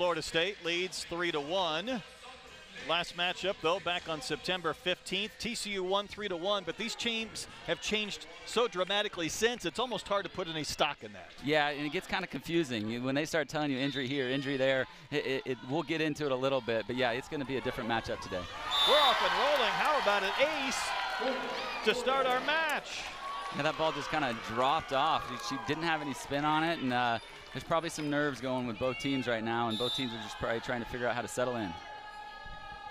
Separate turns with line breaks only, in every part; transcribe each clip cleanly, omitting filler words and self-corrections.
Florida State leads 3-1. Last matchup, though, back on September 15th. TCU won 3-1, but these teams have changed so dramatically since, it's almost hard to put any stock in that.
Yeah, and it gets kind of confusing. When they start telling you injury here, injury there, we'll get into it a little bit. But, yeah, it's going to be a different matchup today.
We're off and rolling. How about an ace to start our match?
Yeah, that ball just kind of dropped off. She didn't have any spin on it, and there's probably some nerves going with both teams right now, and both teams are just probably trying to figure out how to settle in.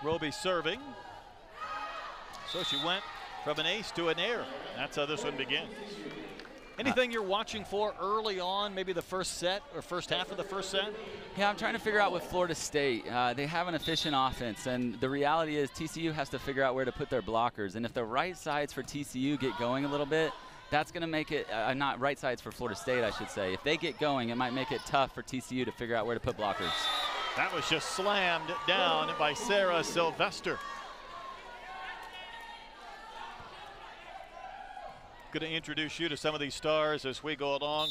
Roby serving. So she went from an ace to an air. That's how this one begins. Anything you're watching for early on, maybe the first set or first half of the first set?
Yeah, I'm trying to figure out with Florida State. They have an efficient offense, and the reality is TCU has to figure out where to put their blockers. And if the right sides for TCU get going a little bit, that's going to make it, not right sides for Florida State, I should say. If they get going, it might make it tough for TCU to figure out where to put blockers.
That was just slammed down by Sarah Sylvester. Going to introduce you to some of these stars as we go along.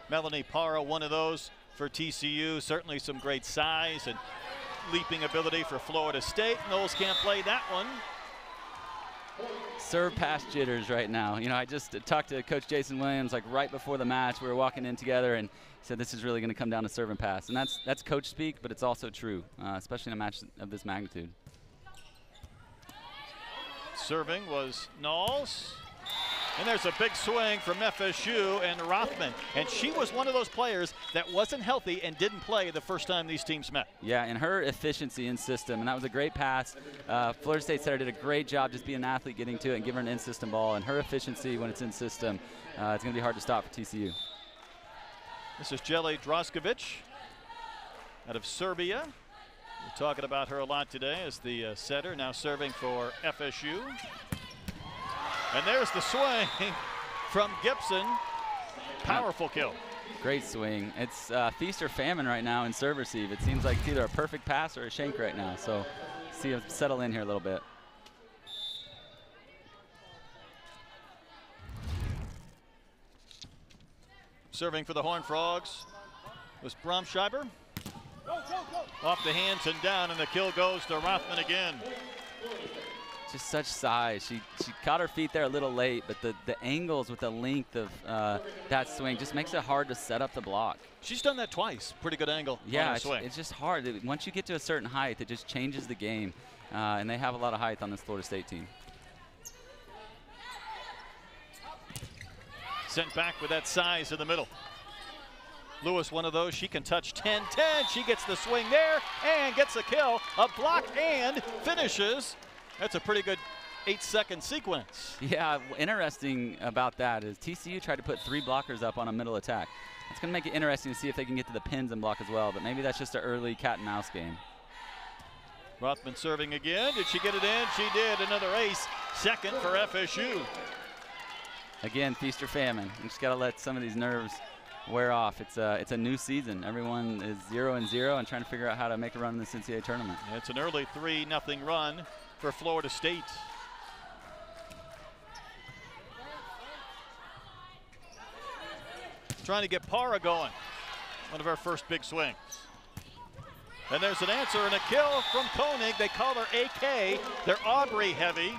Melanie Parra, one of those for TCU. Certainly some great size and leaping ability for Florida State. Knowles can't play that one.
Serve pass jitters right now. You know, I just talked to Coach Jason Williams like right before the match. We were walking in together, and he said this is really going to come down to serve and pass. And that's coach speak, but it's also true, especially in a match of this magnitude.
Serving was Knowles. And there's a big swing from FSU and Rothman. And she was one of those players that wasn't healthy and didn't play the first time these teams met.
Yeah, and her efficiency in system, and that was a great pass. Florida State Center did a great job just being an athlete, getting to it and giving her an in-system ball. And her efficiency when it's in system, it's going to be hard to stop for TCU.
This is Jelly Droskovic out of Serbia. We're talking about her a lot today as the setter, now serving for FSU. And there's the swing from Gibson. Powerful kill.
Great swing. It's feast or famine right now in serve receive. It seems like it's either a perfect pass or a shank right now. So see him settle in here a little bit.
Serving for the Horned Frogs was Bromscheiber. Off the hands and down, and the kill goes to Rothman again.
Just such size. She caught her feet there a little late, but the angles with the length of that swing just makes it hard to set up the block.
She's done that twice. Pretty good angle.
Yeah,
on her swing.
It's just hard. Once you get to a certain height, it just changes the game, and they have a lot of height on this Florida State team.
Sent back with that size in the middle. Lewis, one of those, she can touch 10-10. She gets the swing there and gets a kill, a block, and finishes. That's a pretty good 8-second sequence.
Yeah, interesting about that is TCU tried to put 3 blockers up on a middle attack. It's going to make it interesting to see if they can get to the pins and block as well, but maybe that's just an early cat and mouse game.
Rothman serving again. Did she get it in? She did. Another ace, second for FSU.
Again, feast or famine. You just got to let some of these nerves wear off. It's a new season. Everyone is 0-0 and trying to figure out how to make a run in this NCAA tournament.
It's an early 3-0 run for Florida State. Trying to get Parra going. One of our first big swings. And there's an answer and a kill from Koenig. They call her AK. They're Aubrey heavy,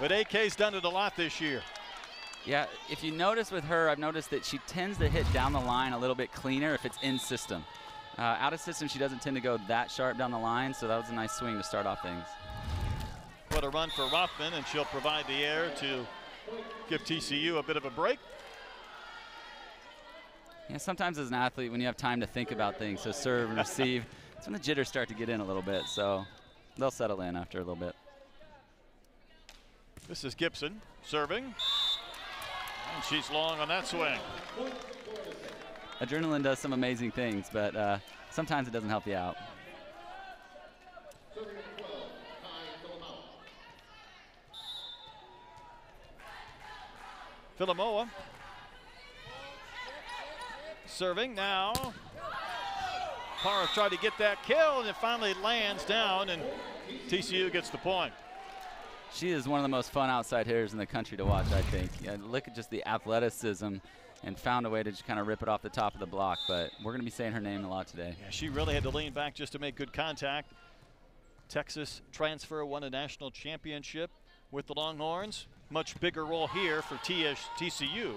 but AK's done it a lot this year.
Yeah, if you notice with her, I've noticed that she tends to hit down the line a little bit cleaner if it's in system. Out of system, she doesn't tend to go that sharp down the line, so that was a nice swing to start off things.
What a run for Rothman, and she'll provide the air to give TCU a bit of a break.
Yeah, sometimes as an athlete, when you have time to think about things, so serve and receive, that's when the jitters start to get in a little bit, so they'll settle in after a little bit.
This is Gibson serving, and she's long on that swing.
Adrenaline does some amazing things, but sometimes it doesn't help you out.
Philomoa serving now. Parra tried to get that kill, and it finally lands down, and TCU gets the point.
She is one of the most fun outside hitters in the country to watch, I think. Yeah, look at just the athleticism and found a way to just kind of rip it off the top of the block. But we're going to be saying her name a lot today.
Yeah, she really had to lean back just to make good contact. Texas transfer, won a national championship with the Longhorns. Much bigger role here for TCU.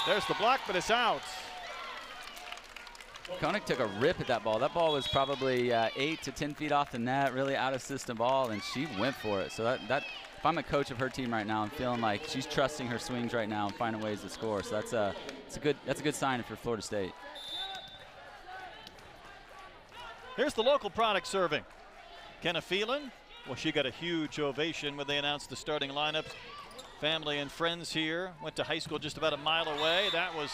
There's the block, but it's out.
Koenig took a rip at that ball. That ball was probably 8 to 10 feet off the net, really out of system ball, and she went for it. So that if I'm a coach of her team right now, I'm feeling like she's trusting her swings right now and finding ways to score. So that's a good sign if you're Florida State.
Here's the local product serving. Kenna Phelan. Well, she got a huge ovation when they announced the starting lineups. Family and friends here. Went to high school just about a mile away. That was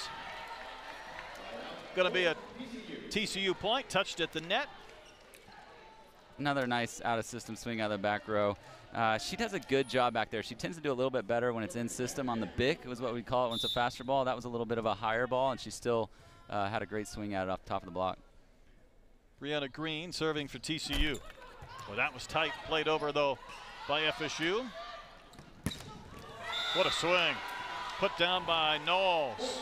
going to be a TCU point. Touched at the net.
Another nice out-of-system swing out of the back row. She does a good job back there. She tends to do a little bit better when it's in system on the bick, was what we call it when it's a faster ball. That was a little bit of a higher ball, and she still had a great swing at it off the top of the block.
Brianna Green serving for TCU. Well, that was tight. Played over, though, by FSU. What a swing. Put down by Knowles.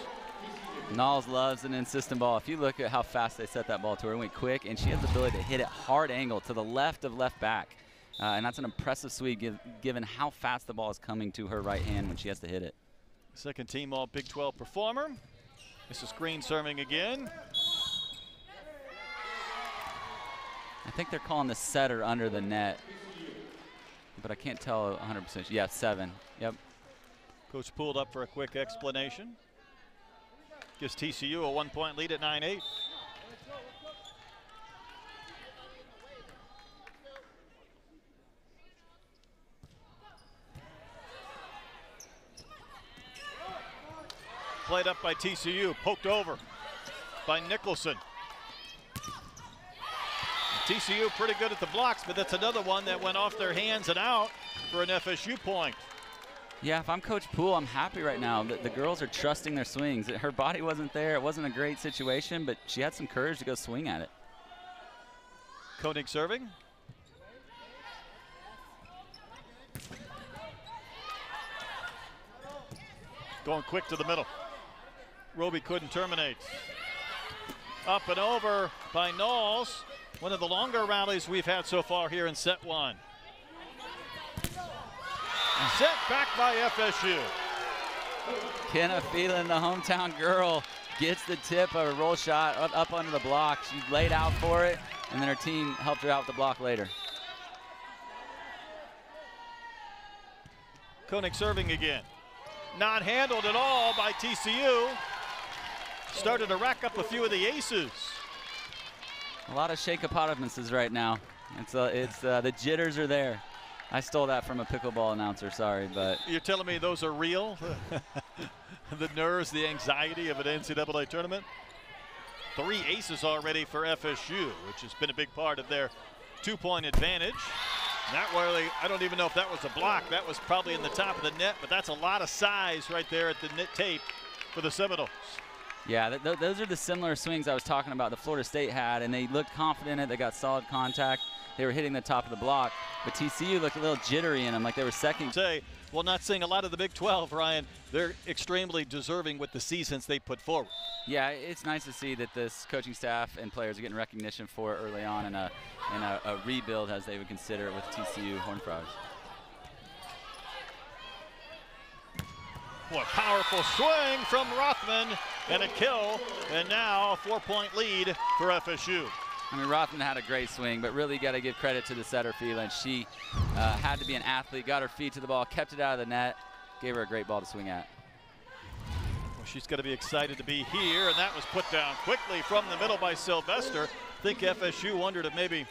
Knowles loves an in-system ball. If you look at how fast they set that ball to her, it went quick, and she has the ability to hit it hard angle to the left of left back. And that's an impressive swing given how fast the ball is coming to her right hand when she has to hit it.
Second team all Big 12 performer. This is Green serving again.
I think they're calling the setter under the net, but I can't tell 100%. Yeah, 7. Yep.
Coach pulled up for a quick explanation. Gives TCU a 1-point lead at 9-8. Played up by TCU, poked over by Nicholson. TCU pretty good at the blocks, but that's another one that went off their hands and out for an FSU point.
Yeah, if I'm Coach Poole, I'm happy right now. The girls are trusting their swings. Her body wasn't there. It wasn't a great situation, but she had some courage to go swing at it.
Koenig serving. Going quick to the middle. Roby couldn't terminate. Up and over by Knowles. One of the longer rallies we've had so far here in set 1. Set back by FSU.
Kenna Phelan, the hometown girl, gets the tip of a roll shot up under the block. She laid out for it, and then her team helped her out with the block later.
Koenig serving again. Not handled at all by TCU. Started to rack up a few of the aces.
A lot of shake-apottomuses right now. The jitters are there. I stole that from a pickleball announcer, sorry, but.
You're telling me those are real? The nerves, the anxiety of an NCAA tournament? 3 aces already for FSU, which has been a big part of their 2-point advantage. That really, I don't even know if that was a block. That was probably in the top of the net, but that's a lot of size right there at the net tape for the Seminoles.
Yeah, those are the similar swings I was talking about the Florida State had, and they looked confident in it. They got solid contact. They were hitting the top of the block, but TCU looked a little jittery in them, like they were second.
Well, not seeing a lot of the Big 12, Ryan. They're extremely deserving with the seasons they put forward.
Yeah, it's nice to see that this coaching staff and players are getting recognition for it early on in a rebuild, as they would consider it, with TCU Horned Frogs.
What powerful swing from Rothman and a kill, and now a 4-point lead for FSU.
I mean, Rothman had a great swing, but really got to give credit to the setter, Phelan. She had to be an athlete, got her feet to the ball, kept it out of the net, gave her a great ball to swing at.
Well, she's going to be excited to be here, and that was put down quickly from the middle by Sylvester. I think FSU wondered if maybe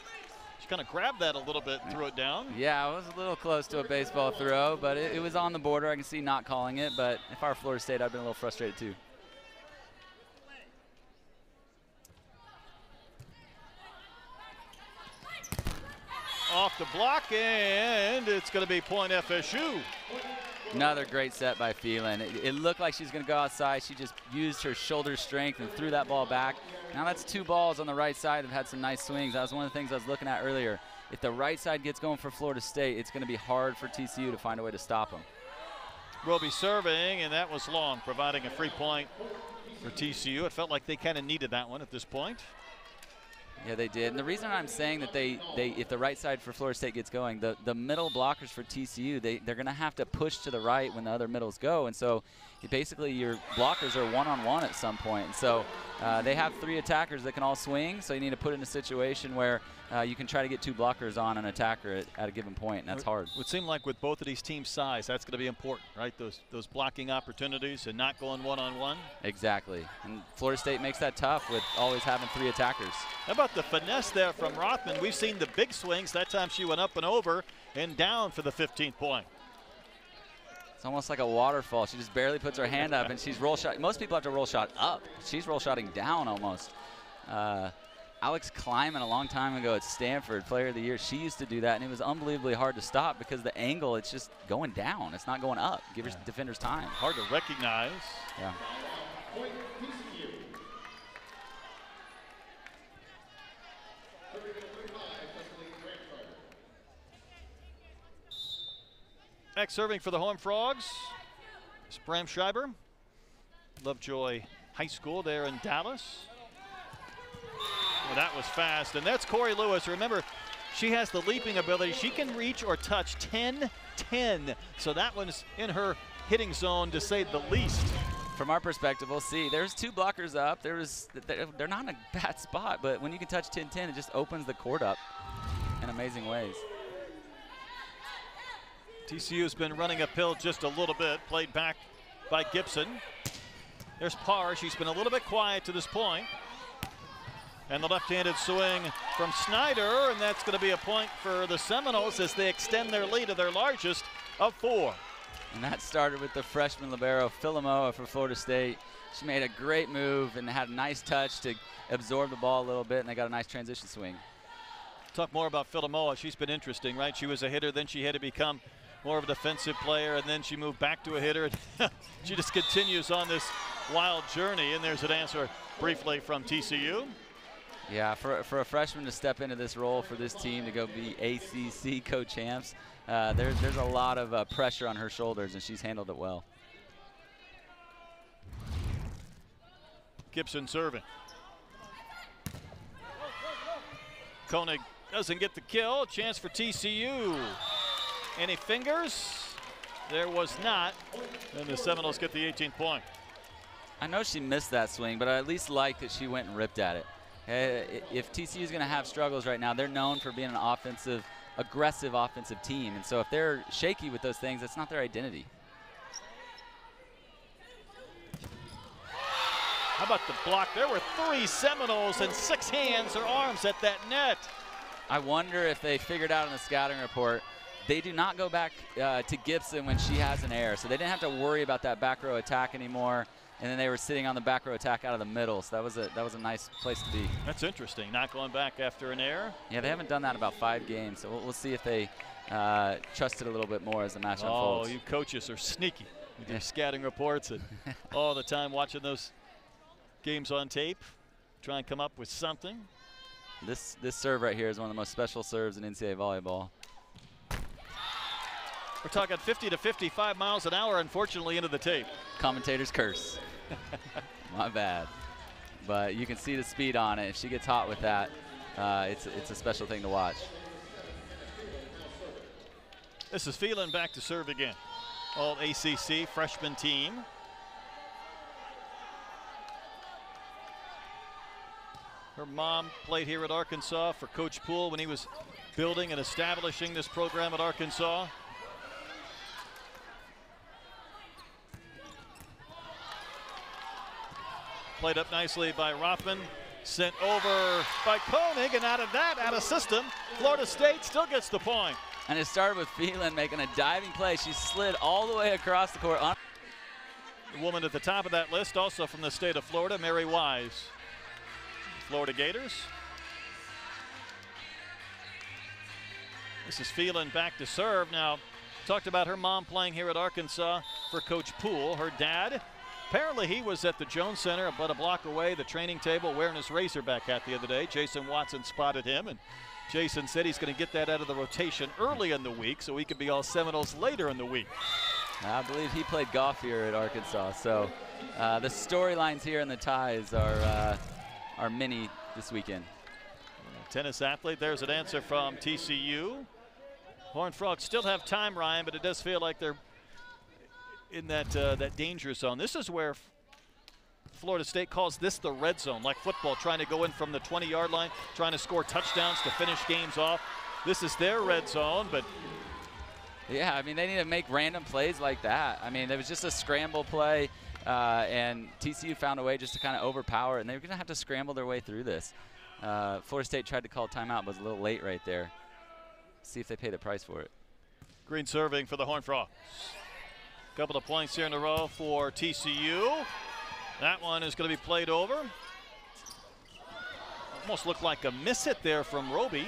she kind of grabbed that a little bit and threw it down.
Yeah, it was a little close to a baseball throw, but it was on the border. I can see not calling it, but if I were Florida State, I'd been a little frustrated too.
Off the block, and it's going to be point FSU.
Another great set by Phelan. It looked like she was going to go outside. She just used her shoulder strength and threw that ball back. Now that's 2 balls on the right side that have had some nice swings. That was one of the things I was looking at earlier. If the right side gets going for Florida State, it's going to be hard for TCU to find a way to stop them.
will be serving, and that was long, providing a free point for TCU. It felt like they kind of needed that one at this point.
Yeah, they did. And the reason I'm saying that if the right side for Florida State gets going, the middle blockers for TCU, they're going to have to push to the right when the other middles go. And so basically your blockers are one-on-one at some point. And so they have 3 attackers that can all swing, so you need to put in a situation where you can try to get 2 blockers on an attacker at a given point, and that's hard.
It would seem like with both of these teams' size, that's going to be important, right? Those blocking opportunities and not going one-on-one.
Exactly. And Florida State makes that tough with always having 3 attackers.
How about the finesse there from Rothman? We've seen the big swings. That time she went up and over and down for the 15th point.
It's almost like a waterfall. She just barely puts her hand up, and she's roll shot. Most people have to roll shot up. She's roll shotting down almost. Alex Kleiman a long time ago at Stanford, Player of the Year, she used to do that, and it was unbelievably hard to stop because the angle, it's just going down. It's not going up. Give your defenders time.
Hard to recognize.
Yeah.
Next serving for the Horned Frogs is Bram Schreiber, Lovejoy High School there in Dallas. Well, that was fast, and that's Corey Lewis. Remember, she has the leaping ability. She can reach or touch 10-10, so that one's in her hitting zone, to say the least.
From our perspective, we'll see. There's 2 blockers up. They're not in a bad spot, but when you can touch 10-10, it just opens the court up in amazing ways.
TCU's been running uphill just a little bit, played back by Gibson. There's Parr. She's been a little bit quiet to this point. And the left-handed swing from Snyder, and that's going to be a point for the Seminoles as they extend their lead to their largest of 4.
And that started with the freshman libero, Philomoa for Florida State. She made a great move and had a nice touch to absorb the ball a little bit, and they got a nice transition swing.
Talk more about Philomoa. She's been interesting, right? She was a hitter, then she had to become more of a defensive player, and then she moved back to a hitter. She just continues on this wild journey, and there's an answer briefly from TCU.
Yeah, for a freshman to step into this role for this team to go be ACC co-champs, there's a lot of pressure on her shoulders, and she's handled it well.
Gibson serving. Koenig doesn't get the kill. Chance for TCU. Any fingers? There was not. And the Seminoles get the 18th point.
I know she missed that swing, but I at least like that she went and ripped at it. If TCU is going to have struggles right now, they're known for being an aggressive offensive team. And so if they're shaky with those things, that's not their identity.
How about the block? There were 3 Seminoles and 6 hands or arms at that net.
I wonder if they figured out in the scouting report, they do not go back to Gibson when she has an error. So they didn't have to worry about that back row attack anymore. And then they were sitting on the back row attack out of the middle. So that was a nice place to be.
That's interesting. Not going back after an error.
Yeah, they haven't done that in about 5 games. So we'll see if they trust it a little bit more as the match unfolds.
Oh, you coaches are sneaky with your scouting reports and all the time watching those games on tape. Try and come up with something.
This serve right here is one of the most special serves in NCAA volleyball.
We're talking 50 to 55 miles an hour, unfortunately, into the tape.
Commentators curse. My bad. But you can see the speed on it. If she gets hot with that, it's a special thing to watch.
This is Phelan back to serve again. All ACC freshman team. Her mom played here at Arkansas for Coach Poole when he was building and establishing this program at Arkansas. Played up nicely by Rothman, sent over by Koenig, and out of system, Florida State still gets the point.
And it started with Phelan making a diving play. She slid all the way across the court.
The woman at the top of that list, also from the state of Florida, Mary Wise. Florida Gators. This is Phelan back to serve. Now, talked about her mom playing here at Arkansas for Coach Poole. Her dad, apparently he was at the Jones Center about a block away, the training table, wearing his Razorback hat the other day. Jason Watson spotted him, and Jason said he's going to get that out of the rotation early in the week so he could be all Seminoles later in the week.
I believe he played golf here at Arkansas. So the storylines here in the ties are many this weekend.
Tennis athlete, there's an answer from TCU. Horned Frogs still have time, Ryan, but it does feel like they're in that danger zone. This is where Florida State calls this the red zone, like football, trying to go in from the 20-yard line, trying to score touchdowns to finish games off. This is their red zone, but
yeah, I mean, they need to make random plays like that. I mean, there was just a scramble play, and TCU found a way just to kind of overpower it, and they're going to have to scramble their way through this. Florida State tried to call timeout, but was a little late right there. See if they pay the price for it.
Green serving for the Horned Frogs. Couple of points here in a row for TCU. That one is going to be played over. Almost looked like a miss hit there from Roby.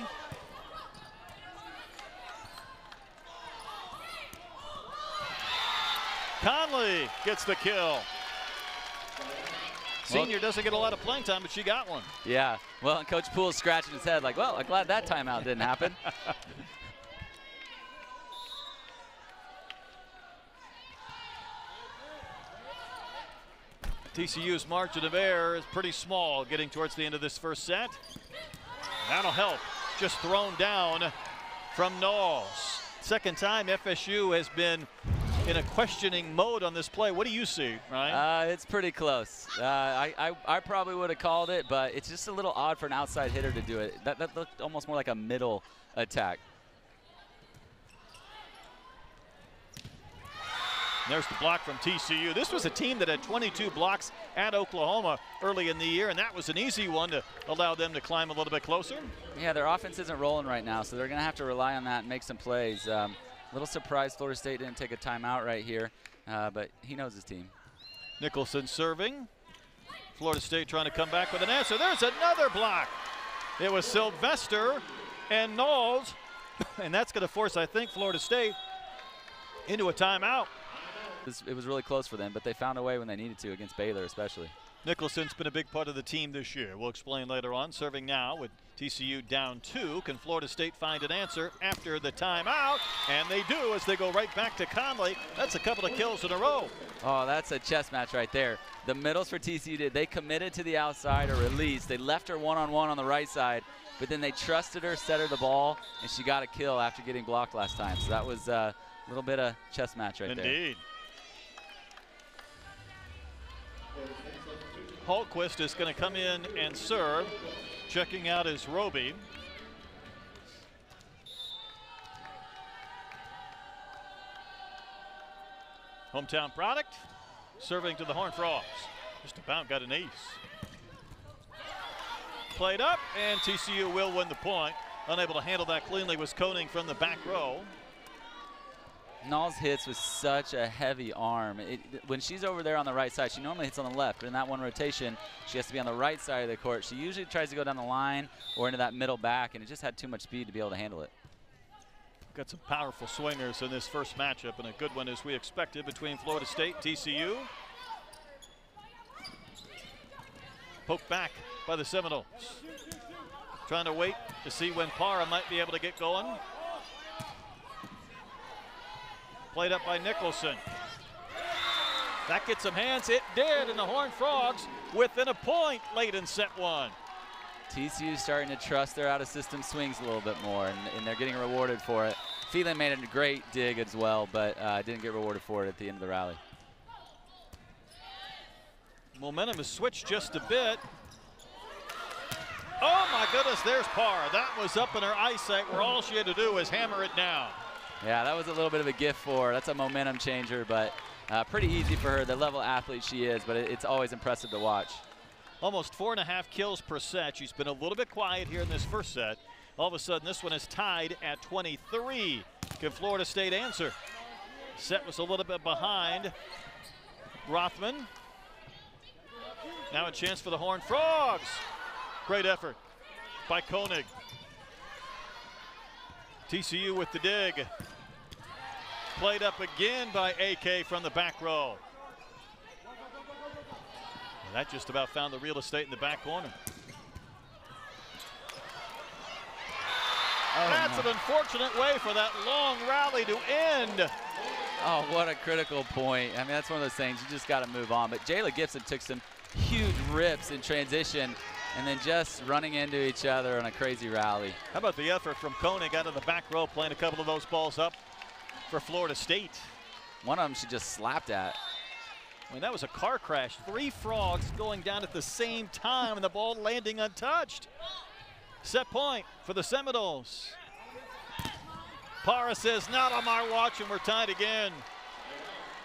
Conley gets the kill. Senior doesn't get a lot of playing time, but she got one.
Yeah, well, and Coach Poole's scratching his head like, well, I'm glad that timeout didn't happen.
TCU's margin of error is pretty small getting towards the end of this first set. That'll help. Just thrown down from Knowles. Second time FSU has been in a questioning mode on this play. What do you see, Ryan?
It's pretty close. I probably would have called it, but it's just a little odd for an outside hitter to do it. That looked almost more like a middle attack.
There's the block from TCU. This was a team that had 22 blocks at Oklahoma early in the year, and that was an easy one to allow them to climb a little bit closer.
Yeah, their offense isn't rolling right now, so they're going to have to rely on that and make some plays. Little surprised Florida State didn't take a timeout right here, but he knows his team.
Nicholson serving. Florida State trying to come back with an answer. There's another block. It was Sylvester and Knowles, and that's going to force, I think, Florida State into a timeout.
It was really close for them, but they found a way when they needed to against Baylor especially.
Nicholson's been a big part of the team this year. We'll explain later on. Serving now with TCU down 2. Can Florida State find an answer after the timeout? And they do as they go right back to Conley. That's a couple of kills in a row.
Oh, that's a chess match right there. The middles for TCU they committed to the outside or release. They left her one-on-one on the right side, but then they trusted her, set her the ball, and she got a kill after getting blocked last time. So that was a little bit of chess match right there.
Indeed. Holquist is going to come in and serve. Checking out is Roby. Hometown product. Serving to the Horned Frogs. Just about got an ace. Played up, and TCU will win the point. Unable to handle that cleanly was Koenig from the back row.
Knowles hits with such a heavy arm. When she's over there on the right side, she normally hits on the left, but in that one rotation, she has to be on the right side of the court. She usually tries to go down the line or into that middle back, and it just had too much speed to be able to handle it.
Got some powerful swingers in this first matchup, and a good one as we expected between Florida State and TCU. Poked back by the Seminoles. Trying to wait to see when Parra might be able to get going. Played up by Nicholson. That gets some hands. It did, and the Horned Frogs within a point late in set 1.
TCU starting to trust their out-of-system swings a little bit more, and they're getting rewarded for it. Phelan made a great dig as well, but didn't get rewarded for it at the end of the rally.
Momentum has switched just a bit. Oh my goodness, there's Parra. That was up in her eyesight where all she had to do was hammer it down.
Yeah, that was a little bit of a gift for her. That's a momentum changer, but pretty easy for her, the level athlete she is, but it's always impressive to watch.
Almost 4.5 kills per set. She's been a little bit quiet here in this first set. All of a sudden, this one is tied at 23. Can Florida State answer? Set was a little bit behind Rothman. Now a chance for the Horned Frogs. Great effort by Koenig. TCU with the dig. Played up again by AK from the back row. And that just about found the real estate in the back corner. That's an unfortunate way for that long rally to end.
Oh, what a critical point. I mean, that's one of those things you just got to move on. But Jayla Gibson took some huge rips in transition and then just running into each other on a crazy rally.
How about the effort from Koenig out of the back row, playing a couple of those balls up for Florida State.
One of them she just slapped at.
I mean, that was a car crash. 3 frogs going down at the same time and the ball landing untouched. Set point for the Seminoles. Parra says, not on my watch, and we're tied again.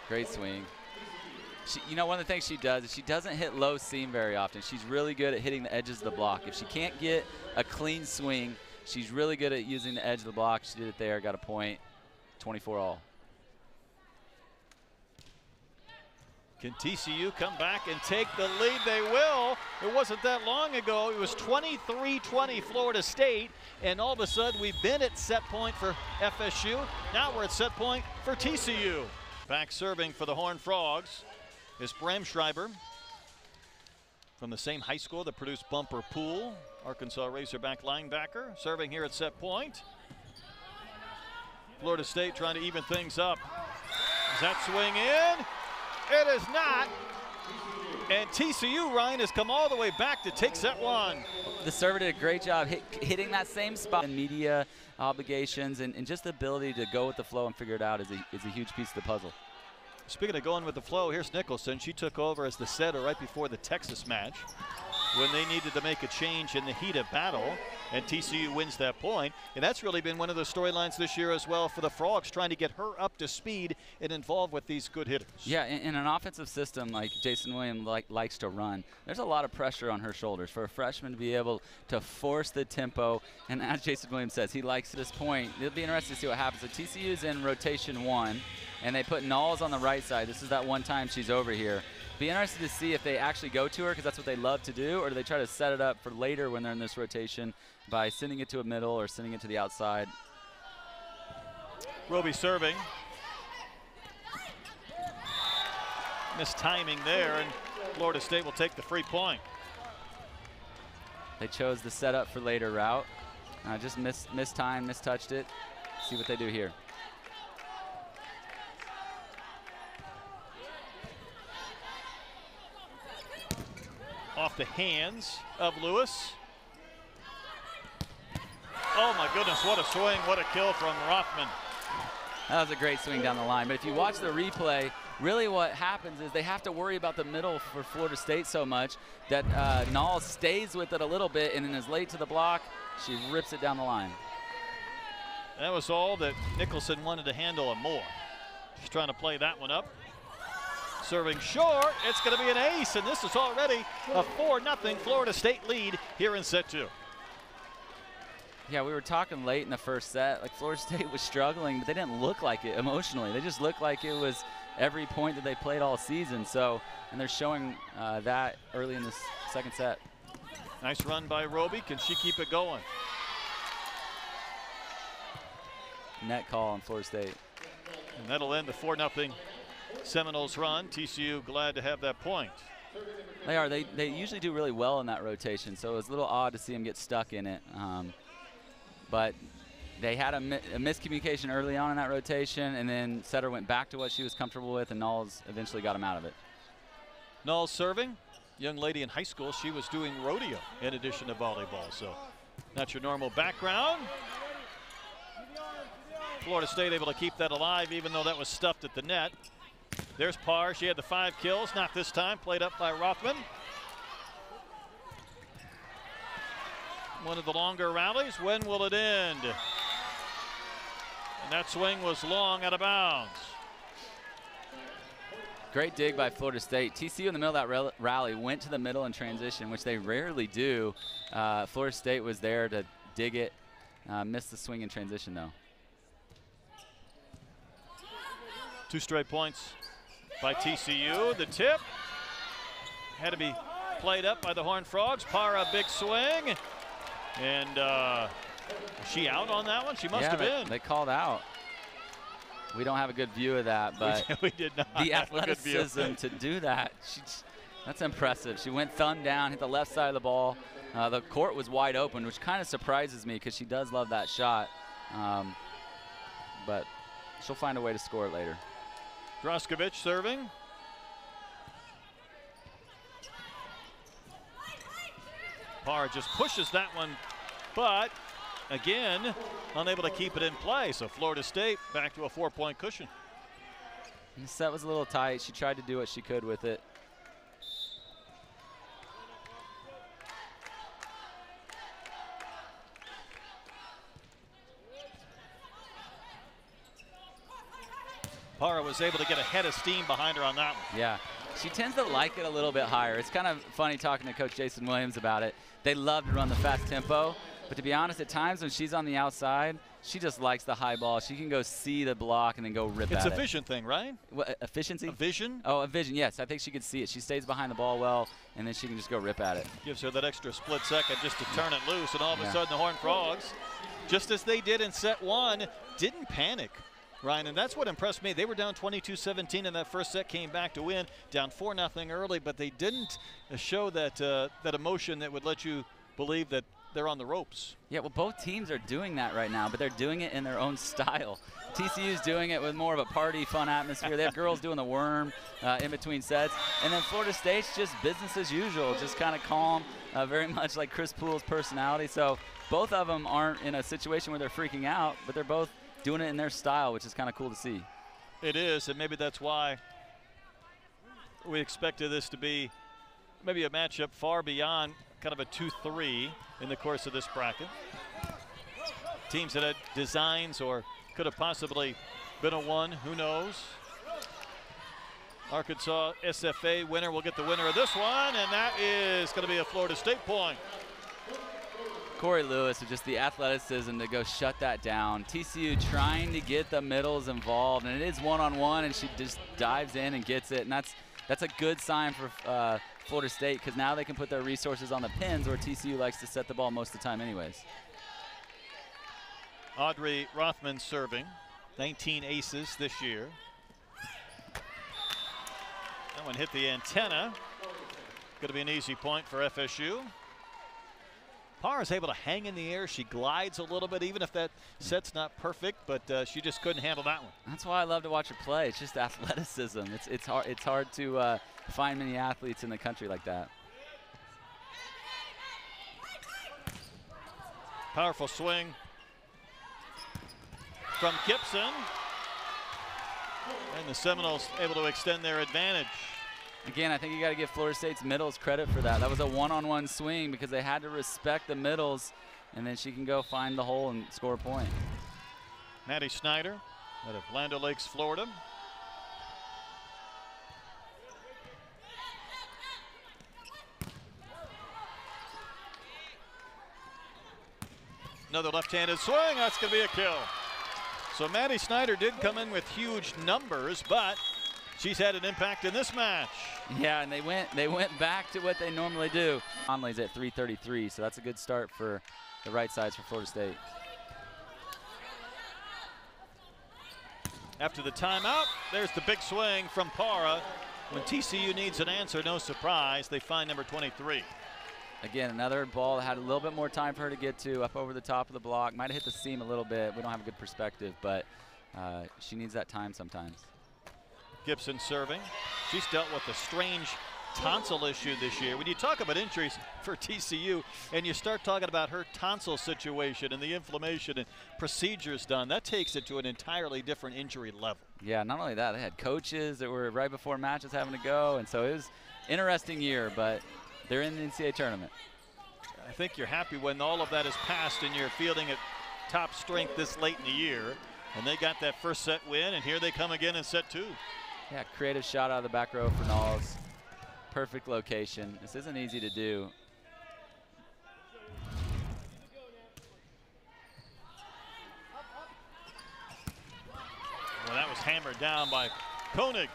Great swing. You know, one of the things she does is she doesn't hit low seam very often. She's really good at hitting the edges of the block. If she can't get a clean swing, she's really good at using the edge of the block. She did it there, got a point, 24 all.
Can TCU come back and take the lead? They will. It wasn't that long ago. It was 23-20 Florida State, and all of a sudden we've been at set point for FSU. Now we're at set point for TCU. Back serving for the Horned Frogs is Bramschreiber from the same high school that produced Bumper Poole, Arkansas Razorback linebacker, serving here at set point. Florida State trying to even things up. Is that swing in? It is not. And TCU, Ryan, has come all the way back to take set one.
The server did a great job hitting that same spot. And media obligations and just the ability to go with the flow and figure it out is a huge piece of the puzzle.
Speaking of going with the flow, here's Nicholson. She took over as the setter right before the Texas match when they needed to make a change in the heat of battle, and TCU wins that point. And that's really been one of the storylines this year as well for the Frogs, trying to get her up to speed and involved with these good hitters.
Yeah, in an offensive system like Jason Williams likes to run, there's a lot of pressure on her shoulders for a freshman to be able to force the tempo. And as Jason Williams says, he likes this point. It'll be interesting to see what happens. So TCU's in rotation 1, and they put Knowles on the right side. This is that one time she's over here. Be interested to see if they actually go to her, because that's what they love to do, or do they try to set it up for later when they're in this rotation by sending it to a middle or sending it to the outside.
Roby serving. Missed timing there, and Florida State will take the free point.
They chose the setup for later route. Just missed time, mistouched it. See what they do here.
Off the hands of Lewis. Oh my goodness, what a swing, what a kill from Rothman.
That was a great swing down the line. But if you watch the replay, really what happens is they have to worry about the middle for Florida State so much that Knowles stays with it a little bit and then is late to the block. She rips it down the line.
That was all that Nicholson wanted to handle and more. She's trying to play that one up. Serving short, it's going to be an ace, and this is already a 4-0 Florida State lead here in set 2.
Yeah, we were talking late in the first set, like Florida State was struggling, but they didn't look like it emotionally. They just looked like it was every point that they played all season. So, and they're showing that early in this second set.
Nice run by Roby. Can she keep it going?
Net call on Florida State.
And that'll end the 4-0 Seminoles run. TCU glad to have that point.
They are. They usually do really well in that rotation, so it was a little odd to see them get stuck in it. But they had a miscommunication early on in that rotation, and then Setter went back to what she was comfortable with, and Knowles eventually got him out of it.
Knowles serving. Young lady in high school, she was doing rodeo in addition to volleyball, so not your normal background. Florida State able to keep that alive, even though that was stuffed at the net. There's Parr. She had the 5 kills. Not this time. Played up by Rothman. One of the longer rallies. When will it end? And that swing was long out of bounds.
Great dig by Florida State. TCU in the middle of that rally went to the middle in transition, which they rarely do. Florida State was there to dig it. Missed the swing in transition, though.
2 straight points by TCU. The tip had to be played up by the Horned Frogs. Parra, big swing. And was she out on that one? She must have been.
They called out. We don't have a good view of that, but
we did not.
The athleticism to do that, that's impressive. She went thumb down, hit the left side of the ball. The court was wide open, which kind of surprises me because she does love that shot. But she'll find a way to score it later.
Droskovic serving. Parr just pushes that one, but again, unable to keep it in play. So Florida State back to a 4-point cushion.
The set was a little tight. She tried to do what she could with it.
Parr was able to get a head of steam behind her on that one.
Yeah, she tends to like it a little bit higher. It's kind of funny talking to Coach Jason Williams about it. They love to run the fast tempo, but to be honest, at times when she's on the outside, she just likes the high ball. She can go see the block and then go rip at it.
It's a vision thing, right?
What, efficiency?
A vision?
Oh, a vision, yes. I think she could see it. She stays behind the ball well, and then she can just go rip at it.
Gives her that extra split second just to turn it loose, and all of a sudden the Horned Frogs, just as they did in set one, didn't panic. Ryan, and that's what impressed me. They were down 22-17 in that first set, came back to win, down 4-0 early, but they didn't show that that emotion that would let you believe that they're on the ropes.
Yeah, well, both teams are doing that right now, but they're doing it in their own style. TCU's doing it with more of a party, fun atmosphere. They have girls doing the worm in between sets. And then Florida State's just business as usual, just kind of calm, very much like Chris Poole's personality. So both of them aren't in a situation where they're freaking out, but they're both doing it in their style, which is kind of cool to see.
It is, and maybe that's why we expected this to be maybe a matchup far beyond kind of a 2-3 in the course of this bracket. Teams that had designs or could have possibly been a 1, who knows? Arkansas SFA winner will get the winner of this one, and that is going to be a Florida State point.
Corey Lewis with just the athleticism to go shut that down. TCU trying to get the middles involved, and it is one-on-one, and she just dives in and gets it, and that's a good sign for Florida State, because now they can put their resources on the pins where TCU likes to set the ball most of the time anyways.
Audrey Rothman serving, 19 aces this year. That one hit the antenna. Going to be an easy point for FSU. Parr is able to hang in the air. She glides a little bit, even if that set's not perfect, but she just couldn't handle that one.
That's why I love to watch her play. It's just athleticism. It's hard to find many athletes in the country like that.
Powerful swing from Gibson. And the Seminoles able to extend their advantage.
Again, I think you got to give Florida State's middles credit for that. That was a one-on-one swing because they had to respect the middles, and then she can go find the hole and score a point.
Maddie Snyder out of Land O'Lakes, Florida. Another left-handed swing. That's going to be a kill. So Maddie Snyder did come in with huge numbers, but she's had an impact in this match.
Yeah, and they went back to what they normally do. Conley's at 333, so that's a good start for the right sides for Florida State.
After the timeout, there's the big swing from Parra. When TCU needs an answer, no surprise, they find number 23.
Again, another ball that had a little bit more time for her to get to, up over the top of the block. Might have hit the seam a little bit. We don't have a good perspective, but she needs that time sometimes.
Gibson serving. She's dealt with a strange tonsil issue this year. When you talk about injuries for TCU and you start talking about her tonsil situation and the inflammation and procedures done, that takes it to an entirely different injury level.
Yeah, not only that, they had coaches that were right before matches having to go, and so it was an interesting year, but they're in the NCAA tournament.
I think you're happy when all of that is passed and you're fielding at top strength this late in the year, and they got that first set win, and here they come again in set 2.
Yeah, creative shot out of the back row for Knowles. Perfect location. This isn't easy to do.
Well, that was hammered down by Koenig.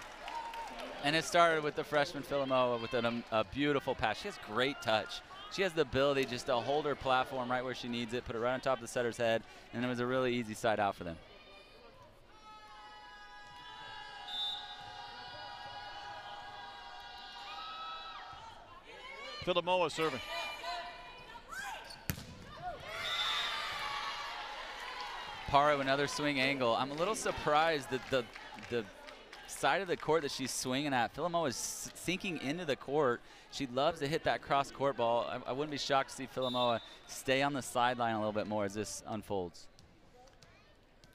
And it started with the freshman Philomoa with a beautiful pass. She has great touch. She has the ability just to hold her platform right where she needs it, put it right on top of the setter's head, and it was a really easy side out for them.
Philomoa serving.
Parra, another swing angle. I'm a little surprised that the side of the court that she's swinging at. Philomoa is sinking into the court. She loves to hit that cross-court ball. I wouldn't be shocked to see Philomoa stay on the sideline a little bit more as this unfolds.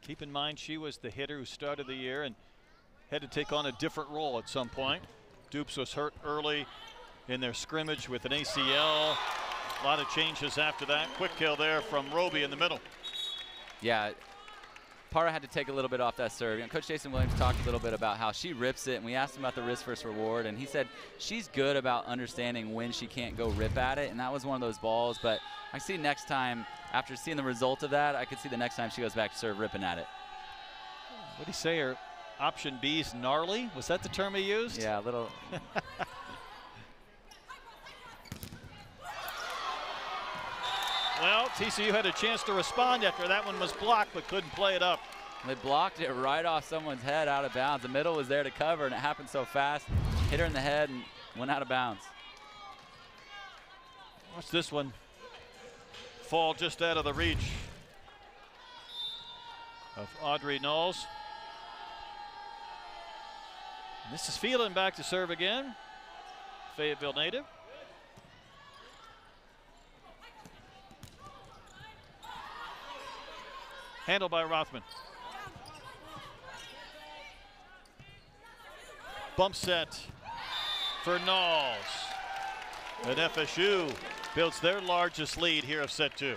Keep in mind, she was the hitter who started the year and had to take on a different role at some point. Dupes was hurt early in their scrimmage with an ACL. A lot of changes after that. Quick kill there from Roby in the middle.
Yeah, Para had to take a little bit off that serve. Coach Jason Williams talked a little bit about how she rips it, and we asked him about the risk versus reward, and he said she's good about understanding when she can't go rip at it, and that was one of those balls. But I see next time, after seeing the result of that, I could see the next time she goes back to serve ripping at it.
What did he say? Her option B's gnarly? Was that the term he used?
Yeah, a little.
Well, TCU had a chance to respond after that one was blocked, but couldn't play it up.
They blocked it right off someone's head out of bounds. The middle was there to cover, and it happened so fast. Hit her in the head and went out of bounds.
Watch this one fall just out of the reach of Audrey Knowles. This is Phelan back to serve again. Fayetteville native. Handled by Rothman. Bump set for Knowles. And FSU builds their largest lead here of set 2.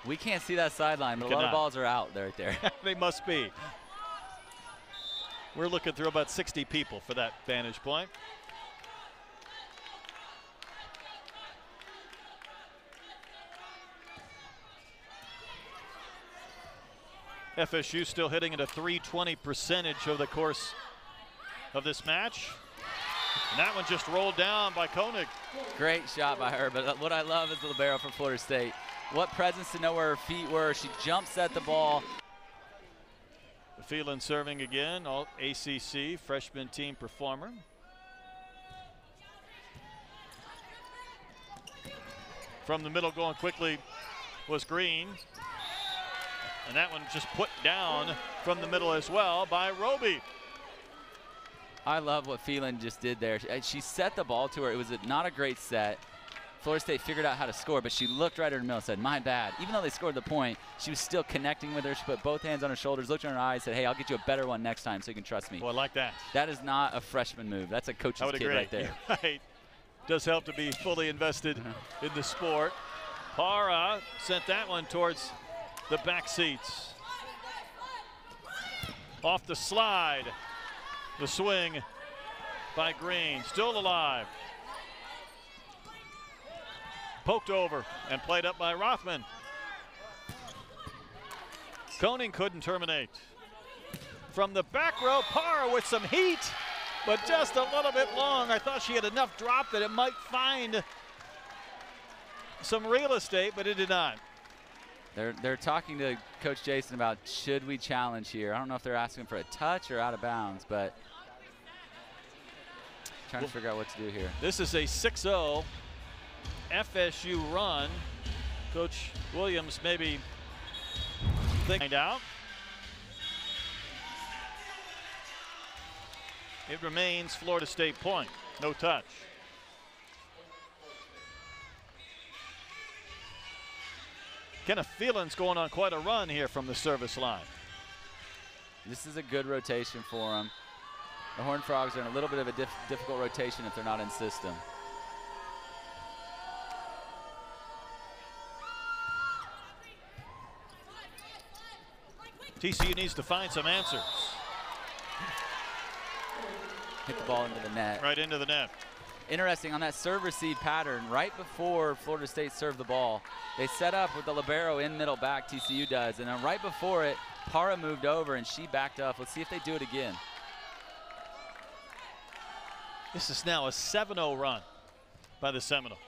We can't see that sideline, but a lot of balls are out right there.
They must be. We're looking through about 60 people for that vantage point. FSU still hitting at a .320 percentage over the course of this match. And that one just rolled down by Koenig.
Great shot by her, but what I love is the libero from Florida State. What presence to know where her feet were. She jumps at the ball.
Phelan serving again, all ACC freshman team performer. From the middle going quickly was Green. And that one just put down from the middle as well by Roby.
I love what Phelan just did there. She set the ball to her. It was not a great set. Florida State figured out how to score, but she looked right at her middle and said, my bad. Even though they scored the point, she was still connecting with her. She put both hands on her shoulders, looked in her eyes, said, hey, I'll get you a better one next time so you can trust me.
Well, I like that.
That is not a freshman move. That's a coach's kid right there.
Right. Does help to be fully invested in the sport. Para sent that one towards the back seats. Off the slide. The swing by Green. Still alive. Poked over and played up by Rothman. Koenig couldn't terminate. From the back row, Para with some heat, but just a little bit long. I thought she had enough drop that it might find some real estate, but it did not.
They're talking to Coach Jason about should we challenge here. I don't know if they're asking for a touch or out of bounds, but trying to figure out what to do here.
This is a 6-0 FSU run. Coach Williams maybe thinking out. It remains Florida State point. No touch. Kenneth Phelan's going on quite a run here from the service line.
This is a good rotation for them. The Horned Frogs are in a little bit of a difficult rotation if they're not in system.
TCU needs to find some answers.
Hit the ball into the net.
Right into the net.
Interesting, on that serve-receive pattern, right before Florida State served the ball, they set up with the libero in middle back, TCU does, and then right before it, Para moved over and she backed up. Let's see if they do it again.
This is now a 7-0 run by the Seminoles.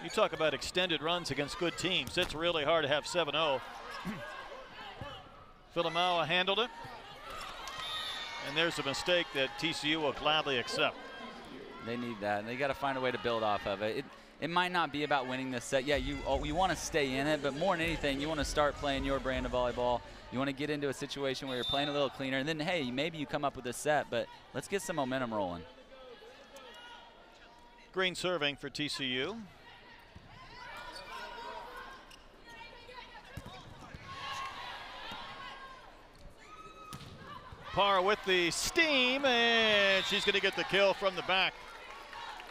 You talk about extended runs against good teams. It's really hard to have 7-0. Philomoa handled it. And there's a mistake that TCU will gladly accept.
They need that, and they got to find a way to build off of it. it might not be about winning this set. Yeah, you want to stay in it, but more than anything, you want to start playing your brand of volleyball. You want to get into a situation where you're playing a little cleaner, and then, hey, maybe you come up with a set, but let's get some momentum rolling.
Green serving for TCU. Parr with the steam, and she's going to get the kill from the back.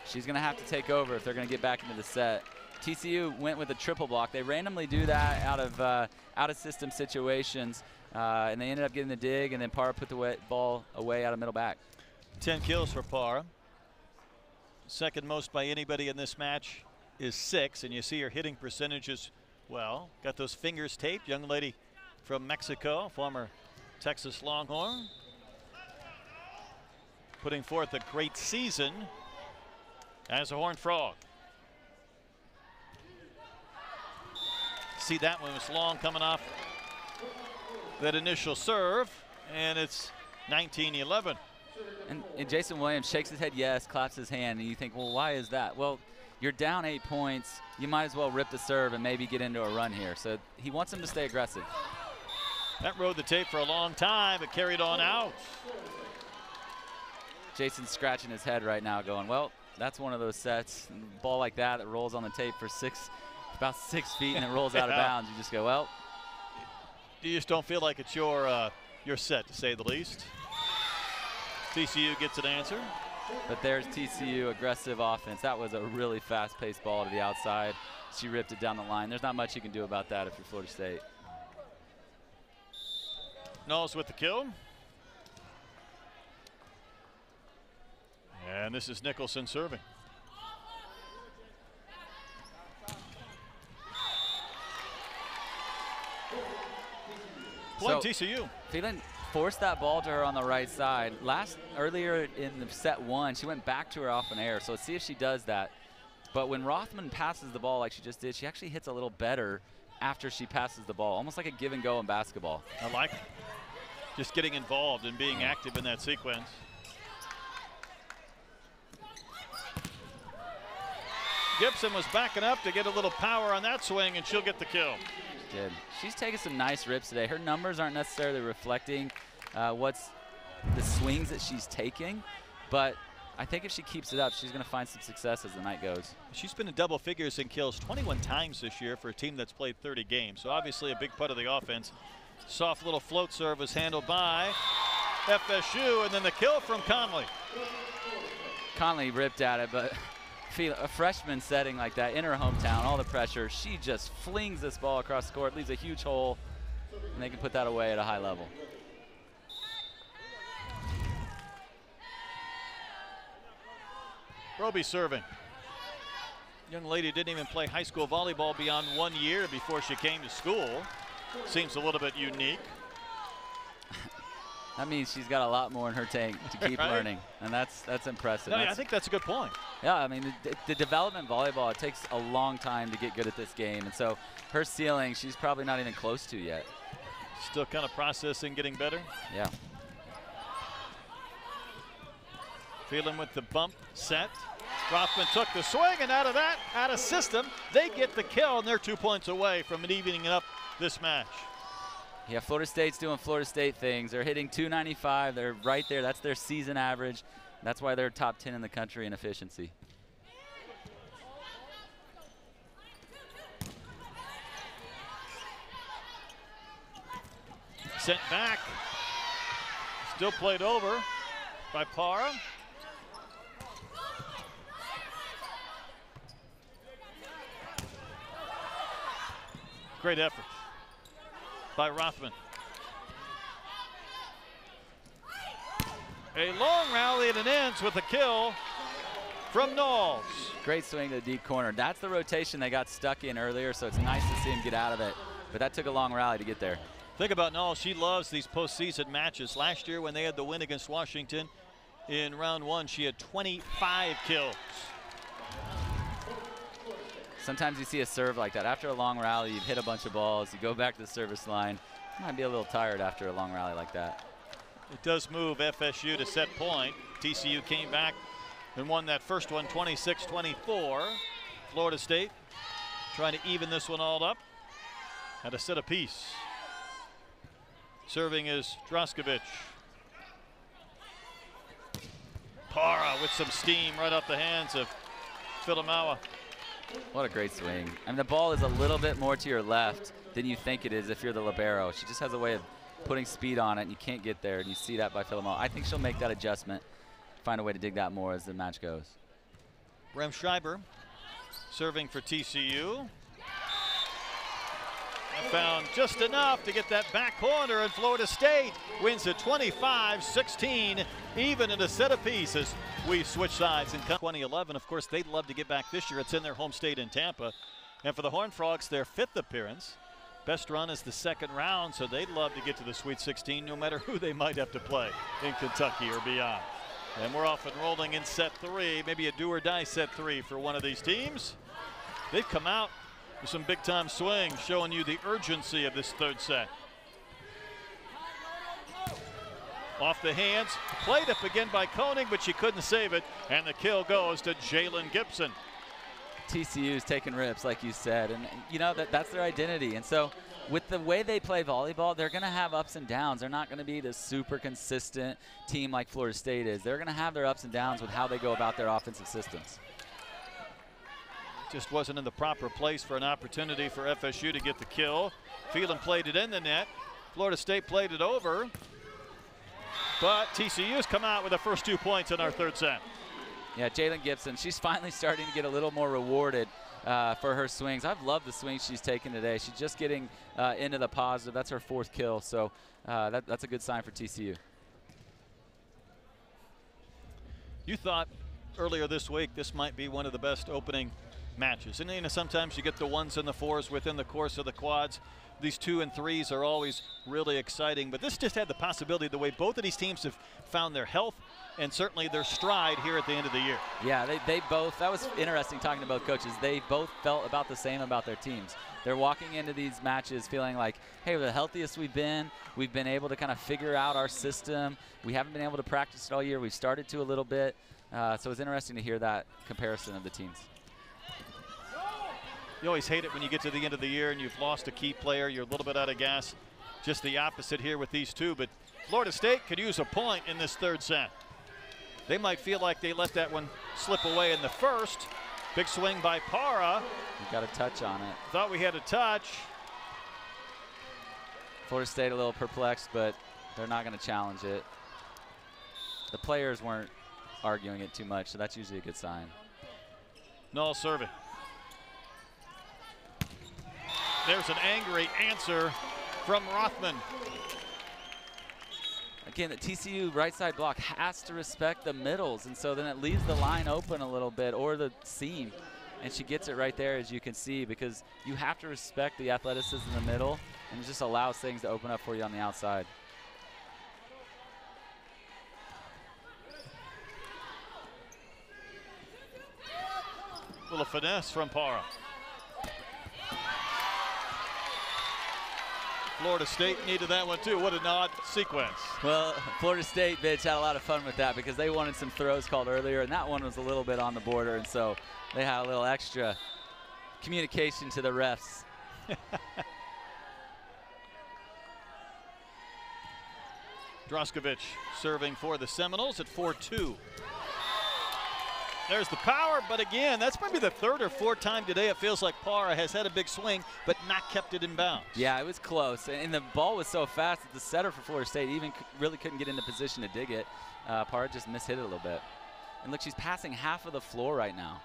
She's going to have to take over if they're going to get back into the set. TCU went with a triple block. They randomly do that out of system situations, and they ended up getting the dig, and then Parr put the ball away out of middle back.
10 kills for Parr. Second most by anybody in this match is 6, and you see her hitting percentages. Well, got those fingers taped. Young lady from Mexico, former Texas Longhorn, putting forth a great season as a Horned Frog. See, that one was long coming off that initial serve, and it's 19-11.
And Jason Williams shakes his head yes, claps his hand, and you think, well, why is that? Well, you're down 8 points. You might as well rip the serve and maybe get into a run here. So he wants him to stay aggressive.
That rode the tape for a long time, but carried on out.
Jason's scratching his head right now going, well, that's one of those sets. A ball like that rolls on the tape for about 6 feet and it rolls out of bounds. You just go, well.
You just don't feel like it's your set, to say the least. TCU gets an answer.
But there's TCU aggressive offense. That was a really fast-paced ball to the outside. She ripped it down the line. There's not much you can do about that if you're Florida State.
Knowles with the kill. And this is Nicholson serving. Point TCU.
Phelan forced that ball to her on the right side. Earlier in the set 1, she went back to her off an air. So let's see if she does that. But when Rothman passes the ball like she just did, she actually hits a little better after she passes the ball, almost like a give and go in basketball.
I like it. Just getting involved and being active in that sequence. Gibson was backing up to get a little power on that swing, and she'll get the kill.
She did. She's taking some nice rips today. Her numbers aren't necessarily reflecting what's the swings that she's taking, but I think if she keeps it up, she's going to find some success as the night goes. She's
been in double figures in kills 21 times this year for a team that's played 30 games, so obviously a big part of the offense. Soft little float serve was handled by FSU, and then the kill from Conley.
Conley ripped at it, but a freshman setting like that in her hometown, all the pressure, she just flings this ball across the court, leaves a huge hole, and they can put that away at a high level.
Roby serving. Young lady didn't even play high school volleyball beyond 1 year before she came to school. Seems a little bit unique.
That means she's got a lot more in her tank to keep
right?
learning, and that's impressive.
No, I think that's a good point.
Yeah, I mean, the development volleyball, it takes a long time to get good at this game, and so her ceiling, she's probably not even close to yet.
Still kind of processing, getting better.
Yeah.
Feeling with the bump set. Rothman took the swing, and out of system, they get the kill, and they're 2 points away from it evening up this match.
Yeah, Florida State's doing Florida State things. They're hitting 295. They're right there. That's their season average. That's why they're top 10 in the country in efficiency.
Sent back. Still played over by Parr. Great effort by Rothman. A long rally, and it ends with a kill from Knowles.
Great swing to the deep corner. That's the rotation they got stuck in earlier, so it's nice to see him get out of it. But that took a long rally to get there.
Think about Knowles. She loves these postseason matches. Last year when they had the win against Washington in round 1, she had 25 kills.
Sometimes you see a serve like that. After a long rally, you've hit a bunch of balls, you go back to the service line. You might be a little tired after a long rally like that.
It does move FSU to set point. TCU came back and won that first one 26-24. Florida State trying to even this one all up at a set apiece. Serving is Draskovic. Para with some steam right off the hands of Filamawa.
What a great swing. I mean, the ball is a little bit more to your left than you think it is if you're the libero. She just has a way of putting speed on it, and you can't get there, and you see that by Filamawa. I think she'll make that adjustment, find a way to dig that more as the match goes.
Remschreiber serving for TCU. And found just enough to get that back corner, and Florida State wins it 25-16, even in a set apiece as we switch sides in 2011. Of course, they'd love to get back this year. It's in their home state in Tampa. And for the Horned Frogs, their 5th appearance. Best run is the 2nd round, so they'd love to get to the Sweet 16 no matter who they might have to play in Kentucky or beyond. And we're off and rolling in set 3, maybe a do-or-die set 3 for one of these teams. They've come out with some big-time swings, showing you the urgency of this 3rd set. Off the hands, played up again by Koenig, but she couldn't save it, and the kill goes to Jalen Gibson.
TCU's taking rips, like you said, and you know that's their identity. And so with the way they play volleyball, they're going to have ups and downs. They're not going to be this super consistent team like Florida State is. They're going to have their ups and downs with how they go about their offensive systems.
Just wasn't in the proper place for an opportunity for FSU to get the kill. Phelan played it in the net. Florida State played it over. But TCU's come out with the first 2 points in our 3rd set.
Yeah, Jalen Gibson, she's finally starting to get a little more rewarded for her swings. I've loved the swings she's taken today. She's just getting into the positive. That's her 4th kill, so that's a good sign for TCU.
You thought earlier this week this might be one of the best opening matches. And you know, sometimes you get the 1s and the 4s within the course of the quads. These 2 and 3s are always really exciting, but this just had the possibility, the way both of these teams have found their health and certainly their stride here at the end of the year.
Yeah, they both, that was interesting talking to both coaches. They both felt about the same about their teams. They're walking into these matches feeling like, hey, we're the healthiest we've been. We've been able to kind of figure out our system. We haven't been able to practice it all year. We've started to a little bit. So it's interesting to hear that comparison of the teams.
You always hate it when you get to the end of the year and you've lost a key player. You're a little bit out of gas. Just the opposite here with these two. But Florida State could use a point in this 3rd set. They might feel like they let that one slip away in the 1st. Big swing by Para.
You got a touch on it.
Thought we had a touch.
Florida State a little perplexed, but they're not going to challenge it. The players weren't arguing it too much, so that's usually a good sign.
Null serving. There's an angry answer from Rothman.
Again, the TCU right side block has to respect the middles, and so then it leaves the line open a little bit, or the seam, and she gets it right there, as you can see, because you have to respect the athleticism in the middle, and it just allows things to open up for you on the outside.
Little finesse from Para. Florida State needed that one too. What an odd sequence.
Well, Florida State, Bitch, had a lot of fun with that because they wanted some throws called earlier, and that one was a little bit on the border, and so they had a little extra communication to the refs.
Draskovic serving for the Seminoles at 4-2. There's the power, but again, that's maybe the 3rd or 4th time today it feels like Para has had a big swing, but not kept it in bounds.
Yeah, it was close, and the ball was so fast that the setter for Florida State even really couldn't get into position to dig it. Para just mishit it a little bit. And look, she's passing half of the floor right now.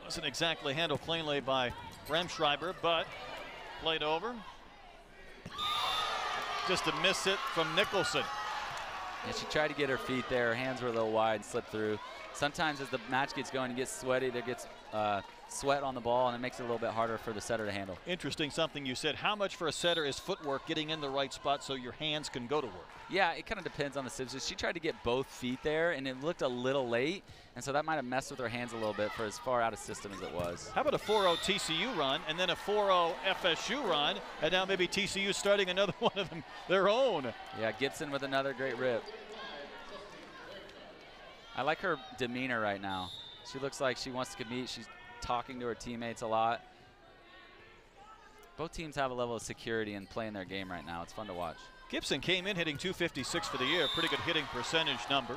Wasn't exactly handled cleanly by Remschreiber, but played over. Just a miss it from Nicholson.
Yeah, she tried to get her feet there. Her hands were a little wide, slipped through. Sometimes as the match gets going and gets sweaty, there gets sweat on the ball, and it makes it a little bit harder for the setter to handle.
Interesting something you said. How much for a setter is footwork, getting in the right spot so your hands can go to work?
Yeah, it kind of depends on the scissors. She tried to get both feet there, and it looked a little late, and so that might have messed with her hands a little bit for as far out of system as it was.
How about a 4-0 TCU run, and then a 4-0 FSU run, and now maybe TCU starting another one of them, their own?
Yeah, Gibson with another great rip. I like her demeanor right now. She looks like she wants to compete. She's talking to her teammates a lot. Both teams have a level of security in playing their game right now. It's fun to watch.
Gibson came in hitting .256 for the year. Pretty good hitting percentage number.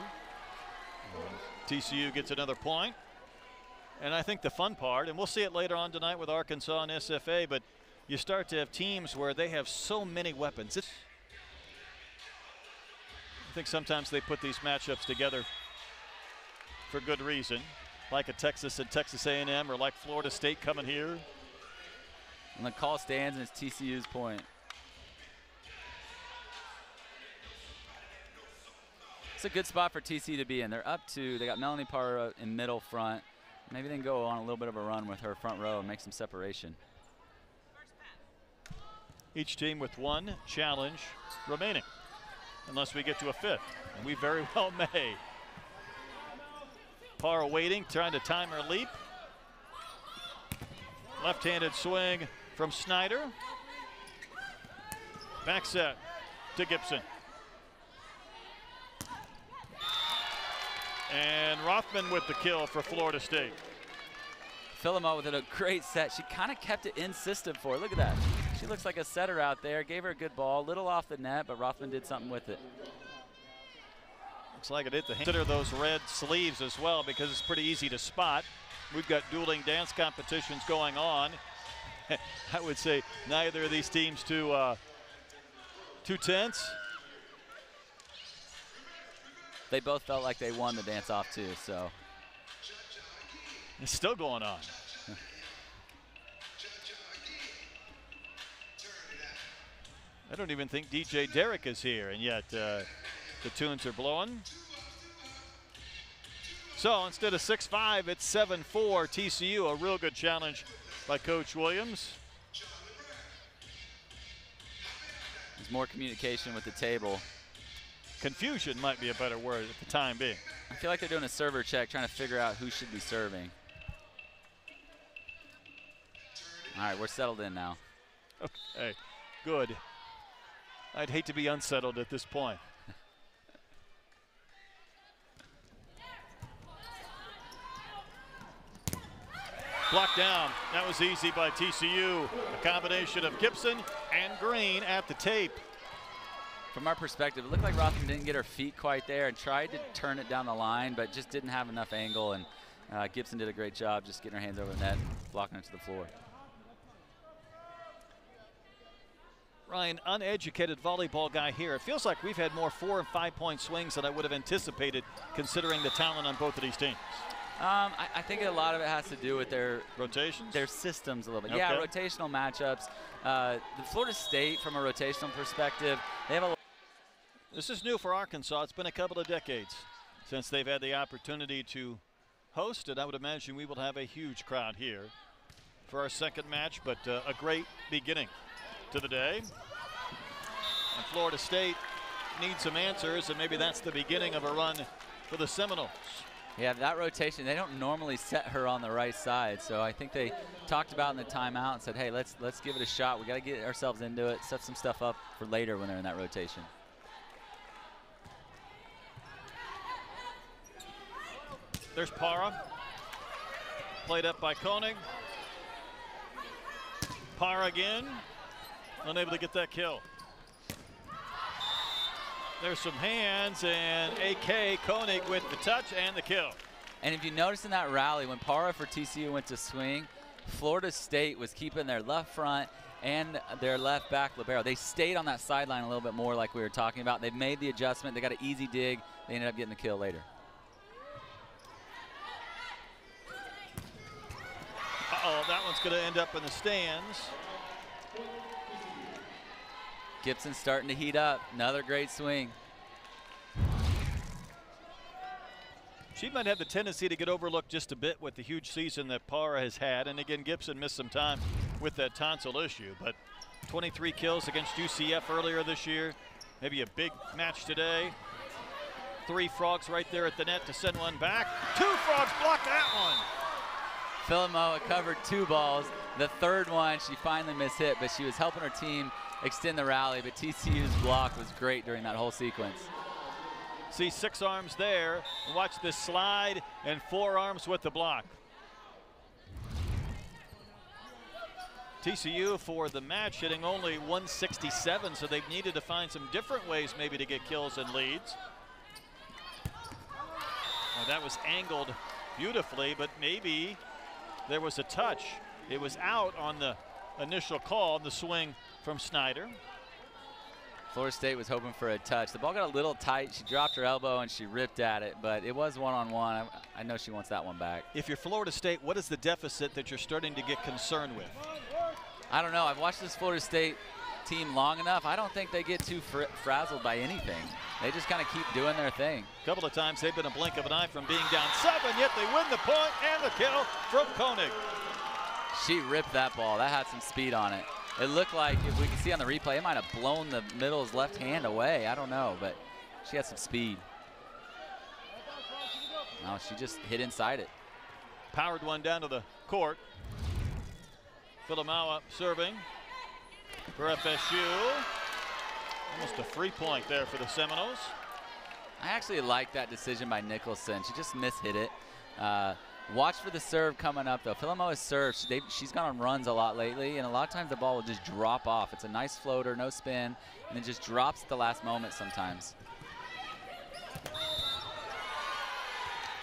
TCU gets another point. And I think the fun part, and we'll see it later on tonight with Arkansas and SFA, but you start to have teams where they have so many weapons. I think sometimes they put these matchups together for good reason, like a Texas and Texas A&M, or like Florida State coming here.
And the call stands, and it's TCU's point. It's a good spot for TCU to be in. They're up 2. They got Melanie Parra in middle front. Maybe they can go on a little bit of a run with her front row and make some separation.
Each team with 1 challenge remaining, unless we get to a 5th, and we very well may. Parra waiting, trying to time her leap. Left-handed swing from Snyder. Back set to Gibson. And Rothman with the kill for Florida State.
Philimo with a great set. She kind of kept it in system for her. Look at that. She looks like a setter out there. Gave her a good ball. Little off the net, but Rothman did something with it.
Looks like it hit the hand. Consider those red sleeves as well, because it's pretty easy to spot. We've got dueling dance competitions going on. I would say neither of these teams too tense.
They both felt like they won the dance off too, so.
It's still going on. I don't even think DJ Derrick is here, and yet the tunes are blowing. So instead of 6-5, it's 7-4 TCU. A real good challenge by Coach Williams.
There's more communication with the table.
Confusion might be a better word at the time being.
I feel like they're doing a server check, trying to figure out who should be serving. All right, we're settled in now.
Okay, good. I'd hate to be unsettled at this point. Blocked down. That was easy by TCU. A combination of Gibson and Green at the tape.
From our perspective, it looked like Rothman didn't get her feet quite there and tried to turn it down the line, but just didn't have enough angle, and Gibson did a great job just getting her hands over the net, blocking it to the floor.
Ryan, uneducated volleyball guy here. It feels like we've had more 4- and 5-point swings than I would have anticipated, considering the talent on both of these teams.
I think a lot of it has to do with their
rotations,
their systems a little bit.
Okay.
Yeah, rotational matchups. The Florida State, from a rotational perspective, they have a.
This is new for Arkansas. It's been a couple of decades since they've had the opportunity to host, and I would imagine we will have a huge crowd here for our second match, but a great beginning to the day. And Florida State needs some answers, and maybe that's the beginning of a run for the Seminoles.
Yeah, that rotation, they don't normally set her on the right side, so I think they talked about in the timeout and said, hey, let's give it a shot. We got to get ourselves into it, set some stuff up for later when they're in that rotation.
There's Parra, played up by Koenig. Parra again, unable to get that kill. There's some hands, and AK Koenig with the touch and the kill.
And if you notice in that rally, when Parra for TCU went to swing, Florida State was keeping their left front and their left back libero. They stayed on that sideline a little bit more, like we were talking about. They made the adjustment. They got an easy dig. They ended up getting the kill later.
Uh-oh, that one's going to end up in the stands.
Gibson starting to heat up. Another great swing.
She might have the tendency to get overlooked just a bit with the huge season that Parra has had. And again, Gibson missed some time with that tonsil issue. But 23 kills against UCF earlier this year. Maybe a big match today. 3 frogs right there at the net to send one back. 2 frogs block that one.
Philimoa covered 2 balls. The third one, she finally mishit, but she was helping her team extend the rally, but TCU's block was great during that whole sequence.
See 6 arms there. Watch this slide and 4 arms with the block. TCU for the match hitting only 167, so they've needed to find some different ways maybe to get kills and leads. Well, that was angled beautifully, but maybe there was a touch. It was out on the initial call, the swing from Snyder.
Florida State was hoping for a touch. The ball got a little tight. She dropped her elbow and she ripped at it, but it was one-on-one. I know she wants that one back.
If you're Florida State, what is the deficit that you're starting to get concerned with?
I don't know. I've watched this Florida State team long enough. I don't think they get too frazzled by anything. They just kind of keep doing their thing.
A couple of times they've been a blink of an eye from being down 7, yet they win the point and the kill from Koenig.
She ripped that ball. That had some speed on it. It looked like, if we can see on the replay, it might have blown the middle's left hand away. I don't know, but she had some speed. No, she just hit inside it.
Powered one down to the court. Filamawa serving for FSU. Almost a free point there for the Seminoles.
I actually like that decision by Nicholson. She just mishit it. Watch for the serve coming up, though. Filamawa's serve, she's gone on runs a lot lately, and a lot of times the ball will just drop off. It's a nice floater, no spin, and it just drops at the last moment sometimes.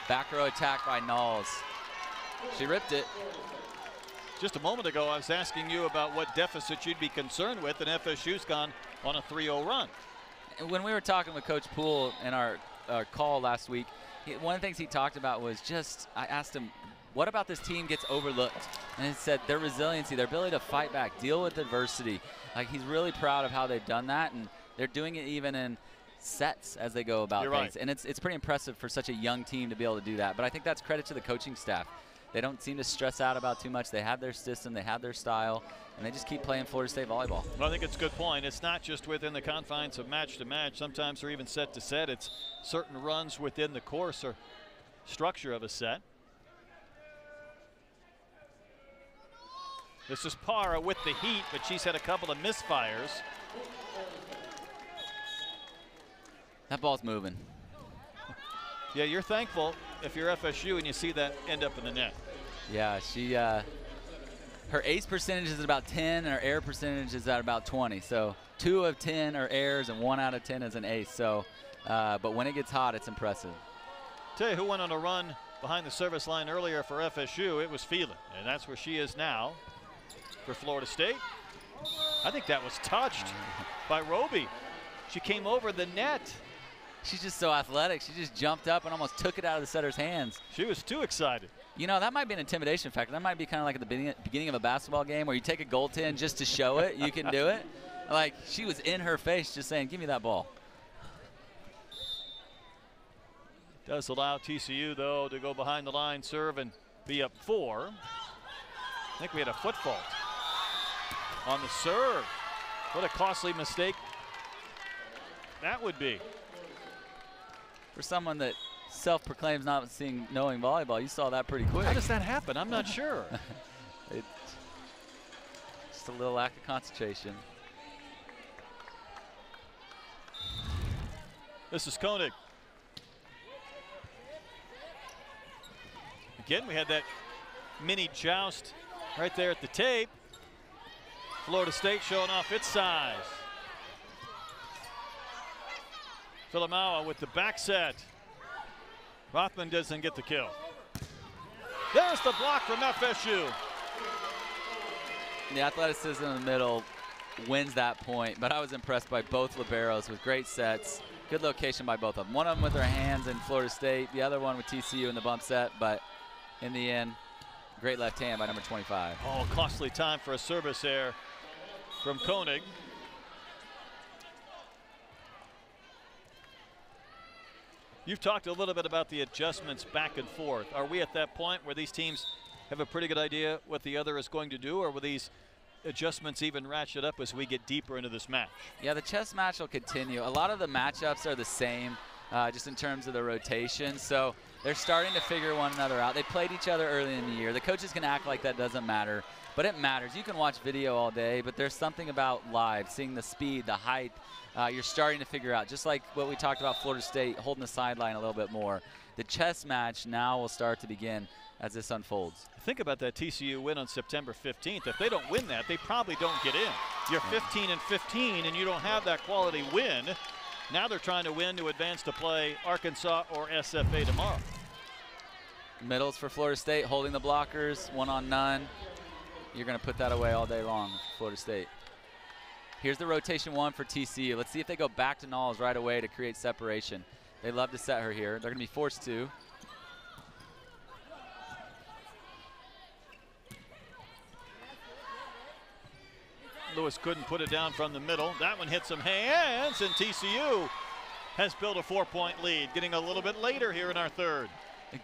Back row attack by Knowles. She ripped it.
Just a moment ago, I was asking you about what deficit you'd be concerned with, and FSU's gone on a 3-0 run.
When we were talking with Coach Poole in our call last week, one of the things he talked about was just, I asked him, what about this team gets overlooked? And he said their resiliency, their ability to fight back, deal with adversity. Like, he's really proud of how they've done that, and they're doing it even in sets as they go about things.
Right.
And it's pretty impressive for such a young team to be able to do that. But I think that's credit to the coaching staff. They don't seem to stress out about too much. They have their system, they have their style, and they just keep playing Florida State volleyball.
Well, I think it's a good point. It's not just within the confines of match to match. Sometimes they're even set to set. It's certain runs within the course or structure of a set. This is Parra with the heat, but she's had a couple of misfires.
That ball's moving.
Yeah, you're thankful if you're FSU and you see that end up in the net.
Yeah, she her ace percentage is about 10 and her error percentage is at about 20. So 2 of 10 are errors and 1 out of 10 is an ace. So, but when it gets hot, it's impressive.
Tell you who went on a run behind the service line earlier for FSU, it was Phelan, and that's where she is now for Florida State. I think that was touched by Roby. She came over the net.
She's just so athletic. She just jumped up and almost took it out of the setter's hands.
She was too excited.
You know, that might be an intimidation factor. That might be kind of like at the beginning of a basketball game where you take a goaltend just to show it. You can do it. Like, she was in her face just saying, give me that ball.
Does allow TCU, though, to go behind the line, serve, and be up 4. I think we had a foot fault on the serve. What a costly mistake that would be.
For someone that self-proclaims not knowing volleyball, you saw that pretty quick.
How does that happen? I'm not sure.
Just a little lack of concentration.
This is Koenig. Again, we had that mini joust right there at the tape. Florida State showing off its size. Filamawa with the back set. Rothman doesn't get the kill. There's the block from FSU.
The athleticism in the middle wins that point, but I was impressed by both liberos with great sets. Good location by both of them. One of them with their hands in Florida State, the other one with TCU in the bump set, but in the end, great left hand by number 25.
Oh, costly time for a service error from Koenig. You've talked a little bit about the adjustments back and forth. Are we at that point where these teams have a pretty good idea what the other is going to do, or will these adjustments even ratchet up as we get deeper into this match?
Yeah, the chess match will continue. A lot of the matchups are the same, just in terms of the rotation. So They're starting to figure one another out. They played each other early in the year. The coaches can act like that doesn't matter, but it matters. You can watch video all day, but there's something about live, seeing the speed, the height. You're starting to figure out, just like what we talked about Florida State, holding the sideline a little bit more. The chess match now will start to begin as this unfolds.
Think about that TCU win on September 15th. If they don't win that, they probably don't get in. You're 15-15 and you don't have that quality win. Now they're trying to win to advance to play Arkansas or SFA tomorrow.
Middles for Florida State, holding the blockers, 1-on-none. You're going to put that away all day long, Florida State. Here's the rotation 1 for TCU. Let's see if they go back to Knowles right away to create separation. They love to set her here. They're going to be forced to.
Lewis couldn't put it down from the middle. That one hit some hands, and TCU has built a 4-point lead, getting a little bit later here in our third.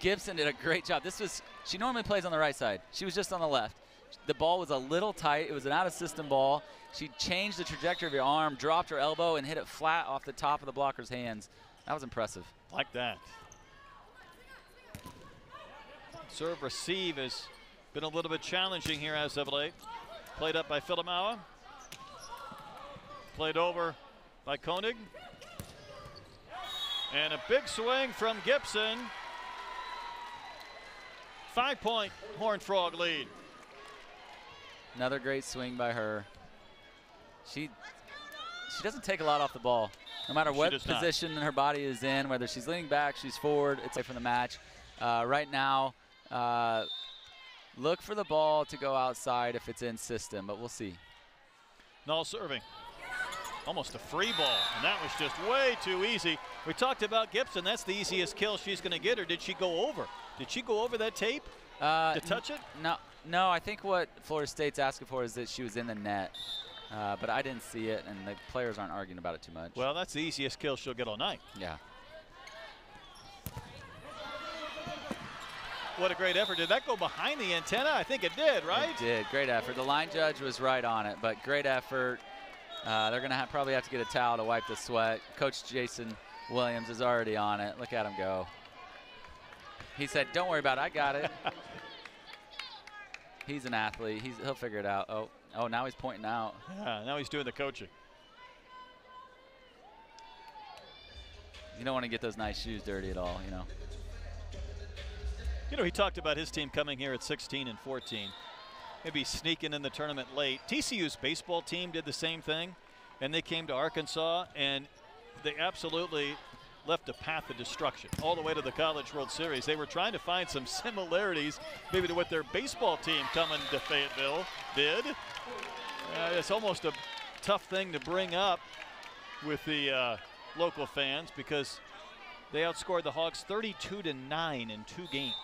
Gibson did a great job. She normally plays on the right side. She was just on the left. The ball was a little tight. It was an out-of-system ball. She changed the trajectory of her arm, dropped her elbow, and hit it flat off the top of the blocker's hands. That was impressive.
Like that. Serve receive has been a little bit challenging here as of late. Played up by Filamawa. Played over by Koenig. And a big swing from Gibson. 5-point Horned Frog lead.
Another great swing by her. She doesn't take a lot off the ball. No matter what position her body is in, whether she's leaning back, she's forward, it's away from the match. Right now, look for the ball to go outside if it's in system, but we'll see.
Null serving. Almost a free ball, and that was just way too easy. We talked about Gibson. That's the easiest kill she's going to get, or did she go over? Did she go over that tape to touch it?
No, I think what Florida State's asking for is that she was in the net, but I didn't see it, and the players aren't arguing about it too much.
Well, that's the easiest kill she'll get all night.
Yeah.
What a great effort. Did that go behind the antenna? I think it did, right?
It did. Great effort. The line judge was right on it, but great effort. They're going to probably have to get a towel to wipe the sweat. Coach Jason Williams is already on it. Look at him go. He said, don't worry about it. I got it. He's an athlete. He'll figure it out. Oh, now he's pointing out.
Yeah, now he's doing the coaching.
You don't want to get those nice shoes dirty at all, you know.
You know, he talked about his team coming here at 16-14. Maybe sneaking in the tournament late. TCU's baseball team did the same thing, and they came to Arkansas, and they absolutely left a path of destruction all the way to the College World Series. They were trying to find some similarities maybe to what their baseball team coming to Fayetteville did. It's almost a tough thing to bring up with the local fans because they outscored the Hogs 32-9 in 2 games.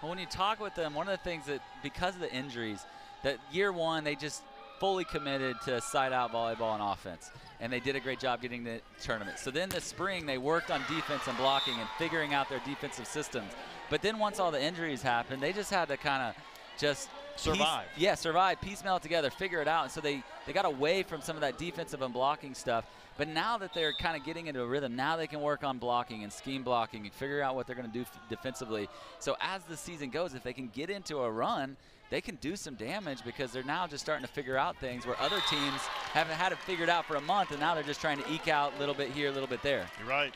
Well, when you talk with them, one of the things that because of the injuries, that year one they just fully committed to side-out volleyball and offense, and they did a great job getting the tournament. So then this spring they worked on defense and blocking and figuring out their defensive systems. But then once all the injuries happened, they just had to kind of just
survive.
Survive, piecemeal it together, figure it out. And so they got away from some of that defensive and blocking stuff. But now that they're kind of getting into a rhythm, now they can work on blocking and scheme blocking and figure out what they're going to do defensively. So as the season goes, if they can get into a run, they can do some damage because they're now just starting to figure out things where other teams haven't had it figured out for a month, and now they're just trying to eke out a little bit here, a little bit there.
You're right.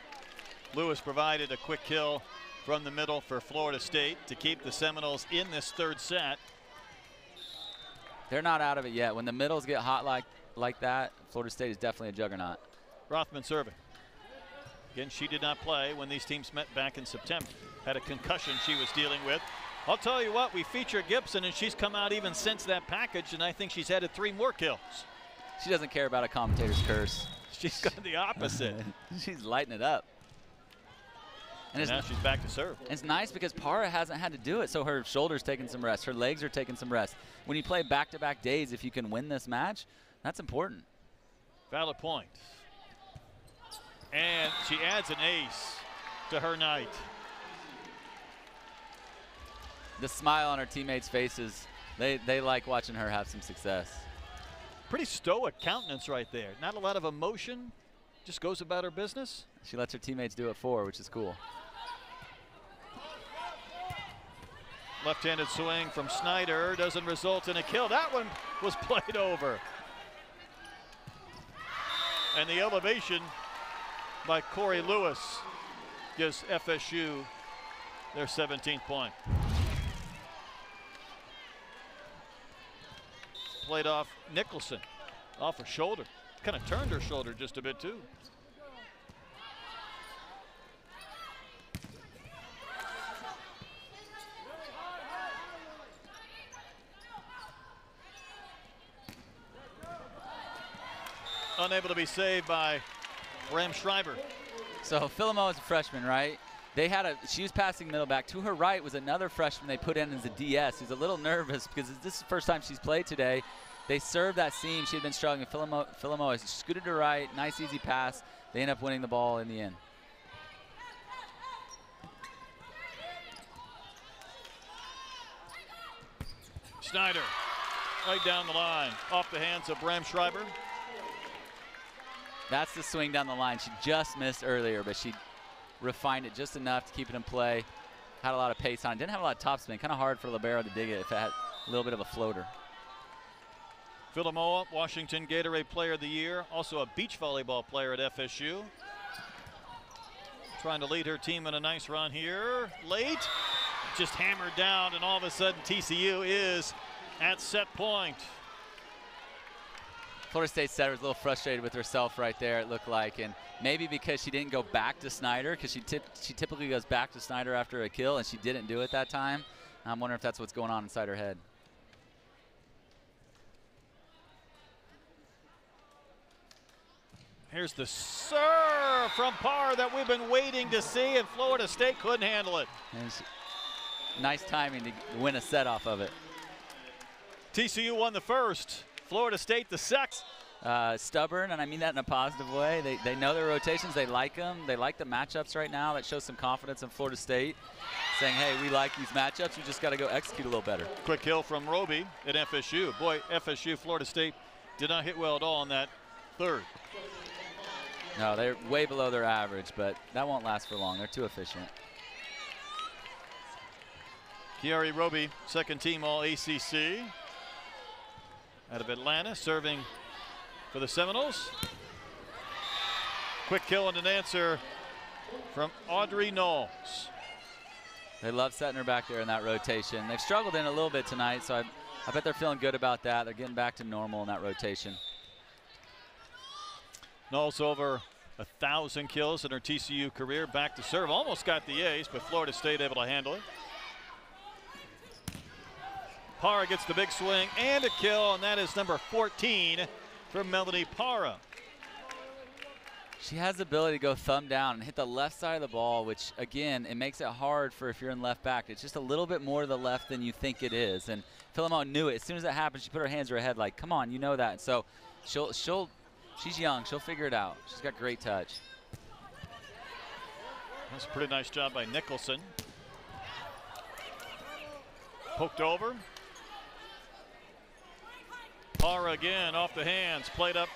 Lewis provided a quick kill from the middle for Florida State to keep the Seminoles in this third set.
They're not out of it yet. When the middles get hot like that, Florida State is definitely a juggernaut.
Rothman serving. Again, she did not play when these teams met back in September. Had a concussion she was dealing with. I'll tell you what, we feature Gibson, and she's come out even since that package, and I think she's added 3 more kills.
She doesn't care about a commentator's curse.
She's got the opposite.
She's lighting it up.
And now she's back to serve.
And it's nice because Para hasn't had to do it, so her shoulder's taking some rest. Her legs are taking some rest. When you play back-to-back days, if you can win this match, that's important.
Valid point. And she adds an ace to her night.
The smile on her teammates' faces, they like watching her have some success.
Pretty stoic countenance right there. Not a lot of emotion, just goes about her business.
She lets her teammates do it for her, which is cool.
Left-handed swing from Snyder doesn't result in a kill. That one was played over. And the elevation by Corey Lewis gives FSU their 17th point. Played off Nicholson, off her shoulder. Kind of turned her shoulder just a bit too. Unable to be saved by Bram Schreiber. So
Philimo is a freshman, right? She was passing middle back. To her right was another freshman they put in as a DS who's a little nervous because this is the first time she's played today. They served that seam. She had been struggling. Philimo has scooted to right. Nice, easy pass. They end up winning the ball in the end.
Snyder, right down the line, off the hands of Bram Schreiber.
That's the swing down the line. She just missed earlier, but she refined it just enough to keep it in play. Had a lot of pace on it. Didn't have a lot of topspin. Kind of hard for libero to dig it if it had a little bit of a floater.
Philomoa, Washington Gatorade Player of the Year, also a beach volleyball player at FSU. Trying to lead her team in a nice run here. Late, just hammered down, and all of a sudden TCU is at set point.
Florida State setter was a little frustrated with herself right there, it looked like, and maybe because she didn't go back to Snyder, because she typically goes back to Snyder after a kill, and she didn't do it that time. I'm wondering if that's what's going on inside her head.
Here's the serve from Parr that we've been waiting to see, and Florida State couldn't handle it.
Nice timing to win a set off of it.
TCU won the first. Florida State the second.
Stubborn, and I mean that in a positive way. They know their rotations. They like them. They like the matchups right now. That shows some confidence in Florida State, saying, hey, we like these matchups. We just got to go execute a little better.
Quick kill from Roby at FSU. Boy, FSU, Florida State did not hit well at all in that third.
No, they're way below their average, but that won't last for long. They're too efficient.
Kiari Roby, second team All-ACC. Out of Atlanta, serving for the Seminoles. Quick kill and an answer from Audrey Knowles.
They love setting her back there in that rotation. They've struggled in a little bit tonight, so I bet they're feeling good about that. They're getting back to normal in that rotation.
Knowles over 1,000 kills in her TCU career. Back to serve, almost got the ace, but Florida State able to handle it. Parra gets the big swing and a kill, and that is number 14 for Melanie Parra.
She has the ability to go thumb down and hit the left side of the ball, which, again, it makes it hard for if you're in left back. It's just a little bit more to the left than you think it is. And Philemon knew it. As soon as it happened, she put her hands to her head like, come on, you know that. So she's young. She'll figure it out. She's got great touch.
That's a pretty nice job by Nicholson. Poked over. Parra again off the hands, played up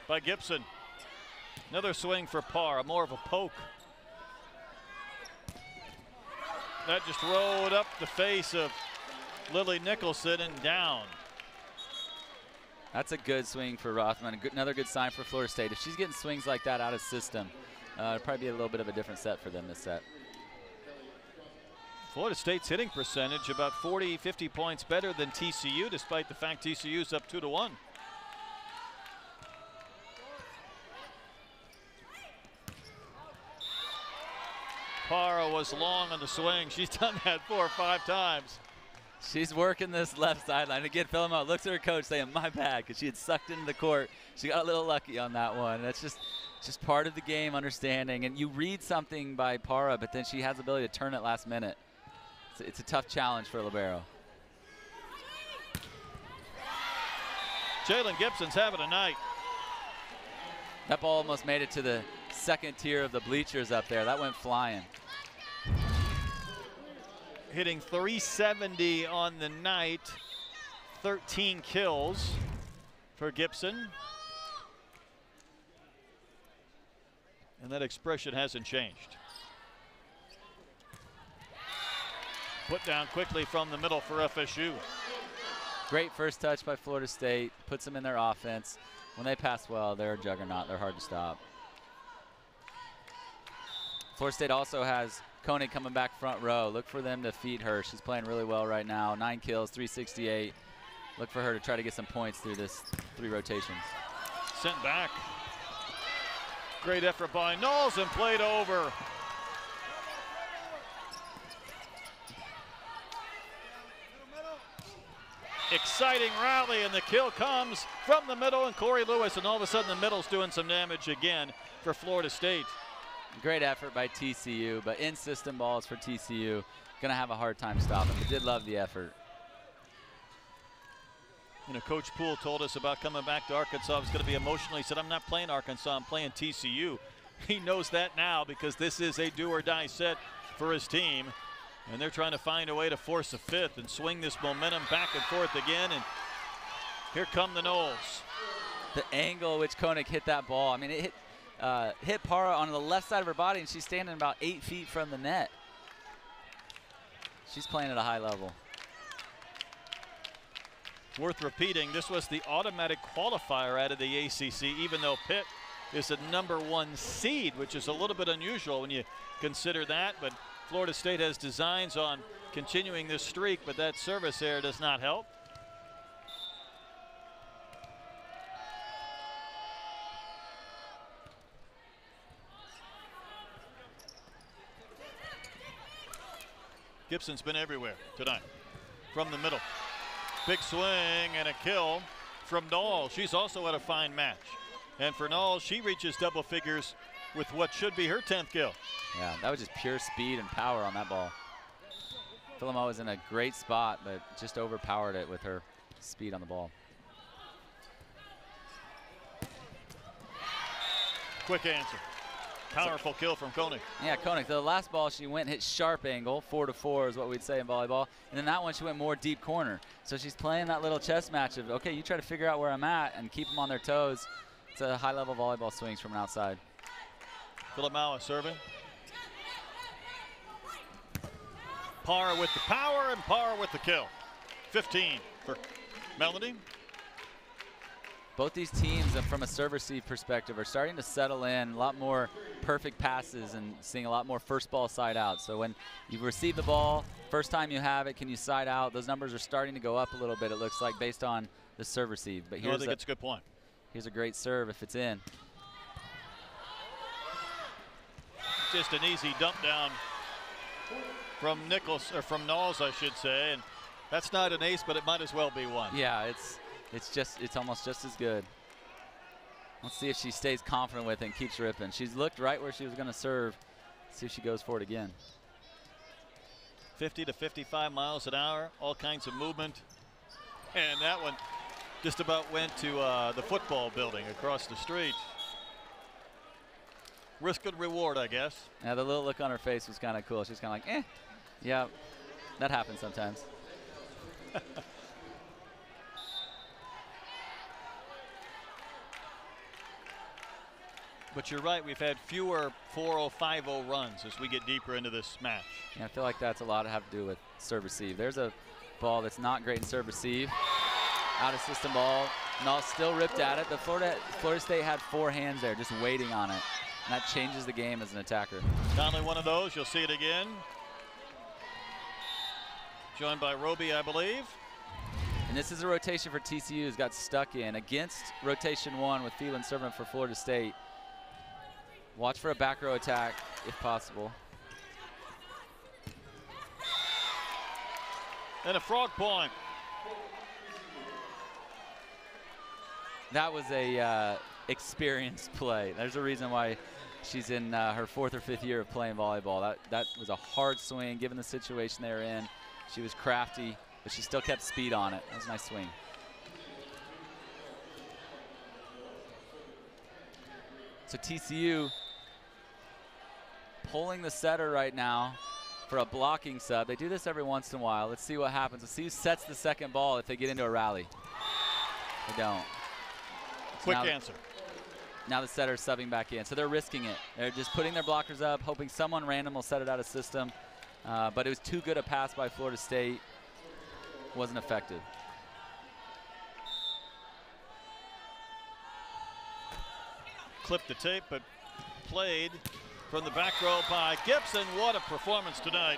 by Gibson. Another swing for Parra, more of a poke. That just rolled up the face of Lily Nicholson and down.
That's a good swing for Rothman. Another good sign for Florida State. If she's getting swings like that out of system, it'll probably be a little bit of a different set for them this set.
Florida State's hitting percentage about 40, 50 points better than TCU, despite the fact TCU's up 2-1. Parra was long on the swing. She's done that 4 or 5 times.
She's working this left sideline. Again, Philemon looks at her coach saying, my bad, because she had sucked into the court. She got a little lucky on that one. That's just part of the game, understanding. And you read something by Parra, but then she has the ability to turn it last minute. It's a tough challenge for libero.
Jalen Gibson's having a night.
That ball almost made it to the second tier of the bleachers up there. That went flying.
Hitting 370 on the night, 13 kills for Gibson. And that expression hasn't changed. Put down quickly from the middle for FSU.
Great first touch by Florida State. Puts them in their offense. When they pass well, they're a juggernaut. They're hard to stop. Florida State also has Koenig coming back front row. Look for them to feed her. She's playing really well right now. 9 kills, 368. Look for her to try to get some points through this 3 rotations.
Sent back. Great effort by Knowles and played over. Exciting rally, and the kill comes from the middle, and Corey Lewis, and all of a sudden the middle's doing some damage again for Florida State.
Great effort by TCU, but in-system balls for TCU. Gonna have a hard time stopping, but did love the effort.
You know, Coach Poole told us about coming back to Arkansas. It was going to be emotional. He said, I'm not playing Arkansas, I'm playing TCU. He knows that now because this is a do-or-die set for his team. And they're trying to find a way to force a 5th and swing this momentum back and forth again. And here come the Knowles.
The angle at which Koenig hit that ball. I mean, it hit Para on the left side of her body, and she's standing about 8 feet from the net. She's playing at a high level.
Worth repeating, this was the automatic qualifier out of the ACC, even though Pitt is the #1 seed, which is a little bit unusual when you consider that. But Florida State has designs on continuing this streak, but that service error does not help. Gibson's been everywhere tonight. From the middle. Big swing and a kill from Knowles. She's also had a fine match. And for Knowles, she reaches double figures with what should be her 10th kill.
Yeah, that was just pure speed and power on that ball. Philomel was in a great spot, but just overpowered it with her speed on the ball.
Quick answer. Powerful kill from Koenig.
Yeah, Koenig. The last ball she went hit sharp angle, 4-4 is what we'd say in volleyball. And then that one she went more deep corner. So she's playing that little chess match of, okay, you try to figure out where I'm at and keep them on their toes. It's a high-level volleyball swings from outside.
Philomel serving. Parr with the power and Parr with the kill. 15 for Melody.
Both these teams, from a serve-receive perspective, are starting to settle in. A lot more perfect passes and seeing a lot more first ball side out. So when you receive the ball, first time you have it, can you side out? Those numbers are starting to go up a little bit, it looks like, based on the serve receive. But
I think it's a good point.
Here's a great serve if it's in.
Just an easy dump down from Nichols, or from Knowles, I should say. And that's not an ace, but it might as well be one.
Yeah, it's almost just as good. Let's see if she stays confident with it and keeps ripping. She's looked right where she was going to serve. Let's see if she goes for it again.
50 to 55 miles an hour, all kinds of movement. And that one just about went to the football building across the street. Risk and reward, I guess.
Yeah, the little look on her face was kind of cool. She's kind of like, eh. Yeah, that happens sometimes.
But you're right, we've had fewer 4-0, 5-0 runs as we get deeper into this match.
Yeah, I feel like that's a lot to have to do with serve receive. There's a ball that's not great in serve receive. Out of system ball. Knowles still ripped at it. The Florida State had 4 hands there just waiting on it. And that changes the game as an attacker.
Conley, one of those. You'll see it again. Joined by Roby, I believe.
And this is a rotation for TCU who's got stuck in against rotation 1 with Phelan serving for Florida State. Watch for a back row attack if possible.
And a frog point.
That was a experienced play. There's a reason why she's in her 4th or 5th year of playing volleyball. That was a hard swing given the situation they were in. She was crafty, but she still kept speed on it. That was a nice swing. So TCU pulling the setter right now for a blocking sub. They do this every once in a while. Let's see what happens. Let's see who sets the second ball if they get into a rally. They don't.
Quick answer.
Now the setter's subbing back in. So they're risking it. They're just putting their blockers up, hoping someone random will set it out of system. but it was too good a pass by Florida State. Wasn't effective.
Clipped the tape, but played from the back row by Gibson. What a performance tonight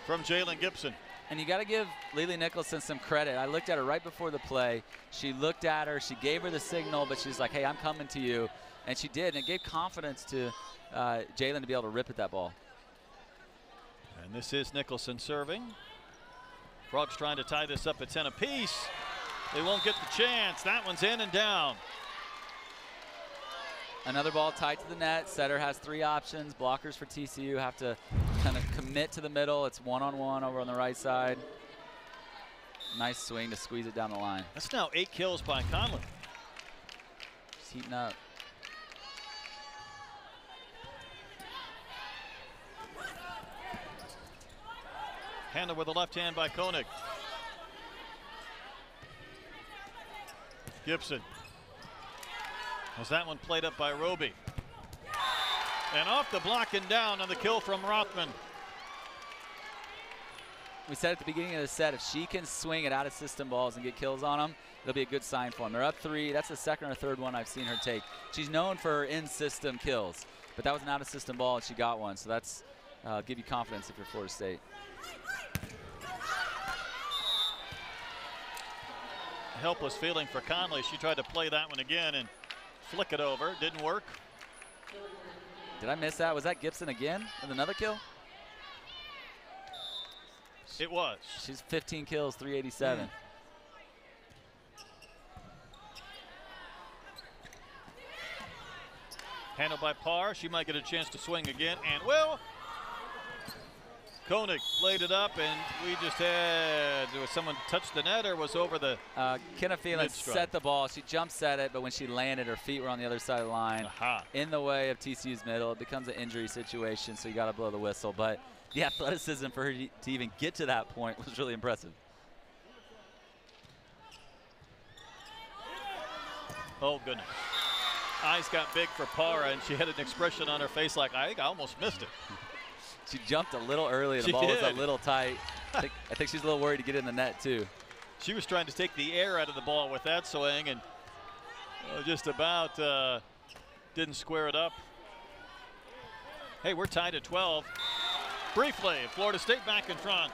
from Jalen Gibson.
And you got to give Lily Nicholson some credit. I looked at her right before the play. She looked at her, she gave her the signal, but she's like, hey, I'm coming to you. And she did, and it gave confidence to Jalen to be able to rip at that ball.
And this is Nicholson serving. Frogs trying to tie this up at 10 apiece. They won't get the chance. That one's in and down.
Another ball tied to the net. Setter has 3 options. Blockers for TCU have to kind of commit to the middle. It's one-on-one over on the right side. Nice swing to squeeze it down the line.
That's now 8 kills by Conley.
Just heating up.
Handled with the left hand by Koenig. Gibson has that one played up by Roby. And off the block and down on the kill from Rothman.
We said at the beginning of the set, if she can swing it out of system balls and get kills on them, it'll be a good sign for them. They're up 3. That's the second or third one I've seen her take. She's known for her in-system kills, but that was an out-of-system ball and she got one. So that's give you confidence if you're Florida State.
Helpless feeling for Conley. She tried to play that one again and flick it over. Didn't work.
Did I miss that? Was that Gibson again with another kill?
It was.
She's 15 kills, 387.
Handled by Parr. She might get a chance to swing again, and will. Koenig played it up, and we just had, was someone touched the net or was over the
Kenna Phelan set the ball. She jump set it, but when she landed, her feet were on the other side of the line. In the way of TCU's middle. It becomes an injury situation, so you got to blow the whistle. But the athleticism for her to even get to that point was really impressive.
Oh, goodness. Eyes got big for Parra, and she had an expression on her face like, I think I almost missed it.
She jumped a little early, and the ball was a little tight. I think she's a little worried to get in the net, too.
She was trying to take the air out of the ball with that swing, and just about didn't square it up. Hey, we're tied at 12. Briefly, Florida State back in front.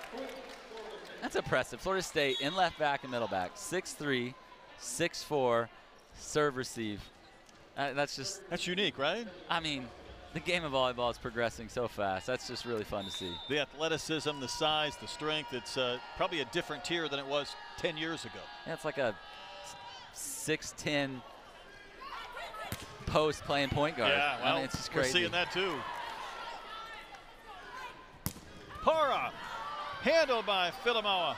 That's impressive. Florida State in left back and middle back. 6'3", 6'4", serve, receive. That's
unique, right?
I mean, the game of volleyball is progressing so fast. That's just really fun to see.
The athleticism, the size, the strength, it's probably a different tier than it was 10 years ago.
Yeah, it's like a 6'10" post playing point guard.
Yeah, well,
I mean, it's just crazy.
We're seeing that too. Parra, handled by Filimoa.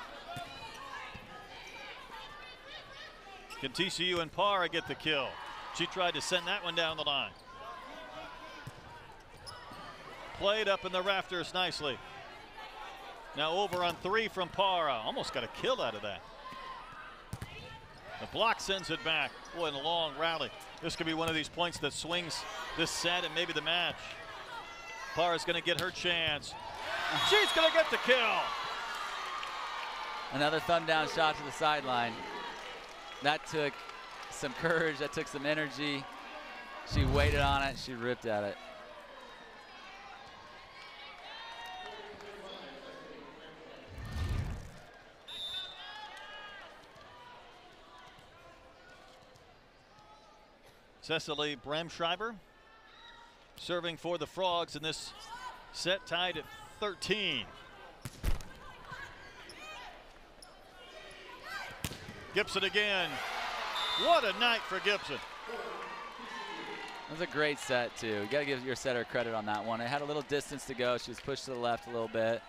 Can TCU and Parra get the kill? She tried to send that one down the line. Played up in the rafters nicely. Now over on 3 from Parra. Almost got a kill out of that. The block sends it back. Boy, in a long rally. This could be one of these points that swings this set and maybe the match. Parra's going to get her chance. She's going to get the kill.
Another thumb down shot to the sideline. That took some courage. That took some energy. She waited on it. She ripped at it.
Cecily Bremschreiber serving for the Frogs in this set, tied at 13. Gibson again. What a night for Gibson.
It was a great set, too. You got to give your setter credit on that one. It had a little distance to go. She was pushed to the left a little bit.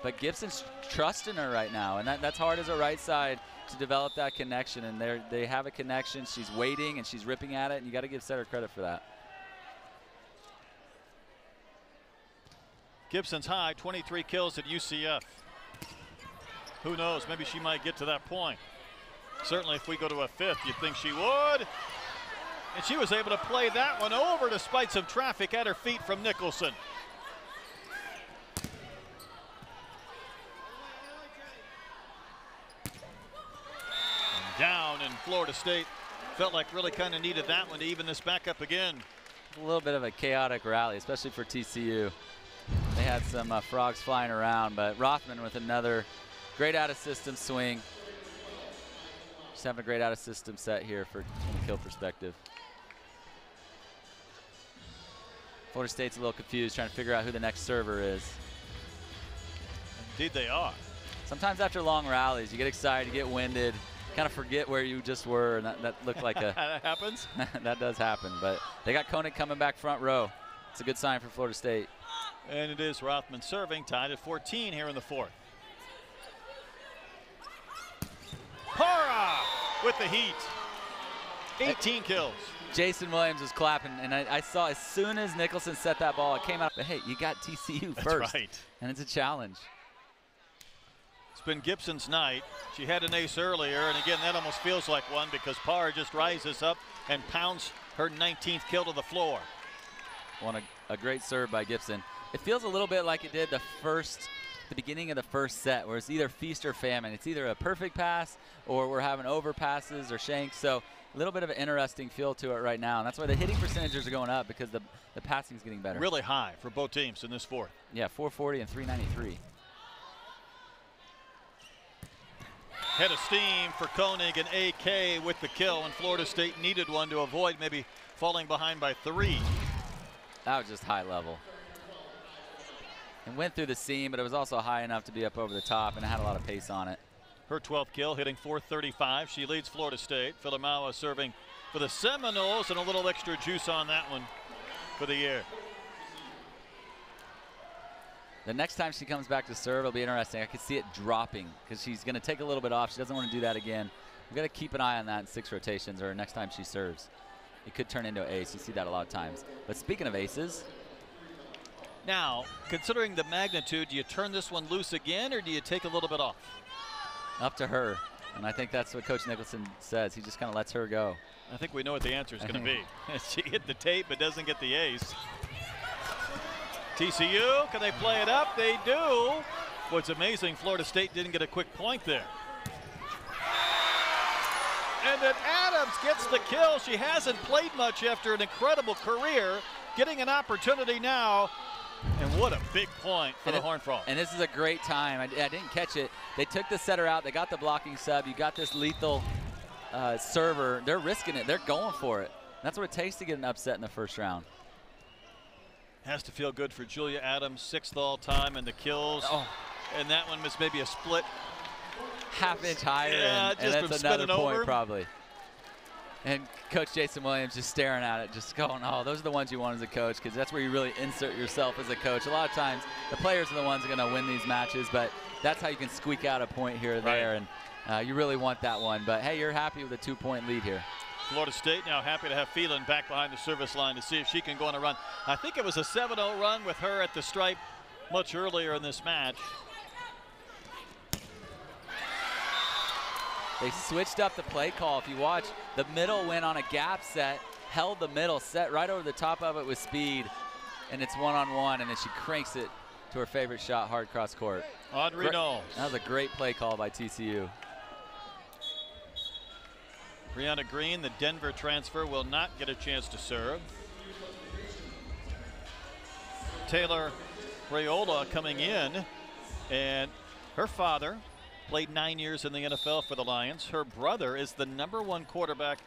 But Gibson's trusting her right now, and that's hard as a right side to develop that connection, and they have a connection. She's waiting, and she's ripping at it, and you got to give setter credit for that.
Gibson's high, 23 kills at UCF. Who knows, maybe she might get to that point. Certainly if we go to a 5th, you'd think she would. And she was able to play that one over despite some traffic at her feet from Nicholson. down, and Florida State felt like really kind of needed that one to even this back up again.
A little bit of a chaotic rally, especially for TCU. They had some frogs flying around, but Rothman with another great out-of-system swing. Just having a great out-of-system set here from a kill perspective. Florida State's a little confused, trying to figure out who the next server is.
Indeed they are.
Sometimes after long rallies, you get excited, you get winded, kind of forget where you just were, and that looked like a...
That happens?
That does happen, but they got Koenig coming back front row. It's a good sign for Florida State.
And it is Rothman serving, tied at 14 here in the fourth. Para with the heat. 18 kills.
Jason Williams was clapping, and I saw as soon as Nicholson set that ball, it came out. But hey, you got TCU first.
That's right.
And it's a challenge.
It's been Gibson's night. She had an ace earlier, and again, that almost feels like one because Parr just rises up and pounds her 19th kill to the floor.
A great serve by Gibson. It feels a little bit like it did the beginning of the first set, where it's either feast or famine. It's either a perfect pass or we're having overpasses or shanks. So a little bit of an interesting feel to it right now. And that's why the hitting percentages are going up, because the passing is getting better.
Really high for both teams in this fourth.
Yeah, 440 and 393.
Head of steam for Koenig and AK with the kill, and Florida State needed one to avoid maybe falling behind by 3.
That was just high level. And went through the seam, but it was also high enough to be up over the top, and it had a lot of pace on it.
Her 12th kill, hitting .435. She leads Florida State. Filamawa serving for the Seminoles, and a little extra juice on that one for the year.
The next time she comes back to serve, it'll be interesting. I could see it dropping because she's going to take a little bit off. She doesn't want to do that again. We've got to keep an eye on that in 6 rotations or next time she serves. It could turn into an ace. You see that a lot of times. But speaking of aces.
Now, considering the magnitude, do you turn this one loose again or do you take a little bit off?
Up to her. And I think that's what Coach Nicholson says. He just kind of lets her go.
I think we know what the answer is going to be. She hit the tape but doesn't get the ace. TCU, can they play it up? They do. What's amazing, Florida State didn't get a quick point there. And then Adams gets the kill. She hasn't played much after an incredible career, getting an opportunity now. And what a big point for the Horned Frogs.
And this is a great time. I didn't catch it. They took the setter out. They got the blocking sub. You got this lethal server. They're risking it. They're going for it. That's what it takes to get an upset in the first round.
Has to feel good for Julia Adams, 6th all time in the kills.
Oh.
And that one was maybe a split.
Half-inch higher,
yeah,
and that's another point
over.
Probably. And Coach Jason Williams just staring at it, just going, oh, those are the ones you want as a coach, because that's where you really insert yourself as a coach. A lot of times, the players are the ones that are going to win these matches, but that's how you can squeak out a point here or there, and you really want that one. But, hey, you're happy with a 2-point lead here.
Florida State now happy to have Phelan back behind the service line to see if she can go on a run. I think it was a 7-0 run with her at the stripe much earlier in this match.
They switched up the play call. If you watch, the middle went on a gap set, held the middle, set right over the top of it with speed, and it's one-on-one, and then she cranks it to her favorite shot, hard cross court.
Audrey Knowles.
That was a great play call by TCU.
Brianna Green, the Denver transfer, will not get a chance to serve. Taylor Raiola coming in, and her father played 9 years in the NFL for the Lions. Her brother is the #1 quarterback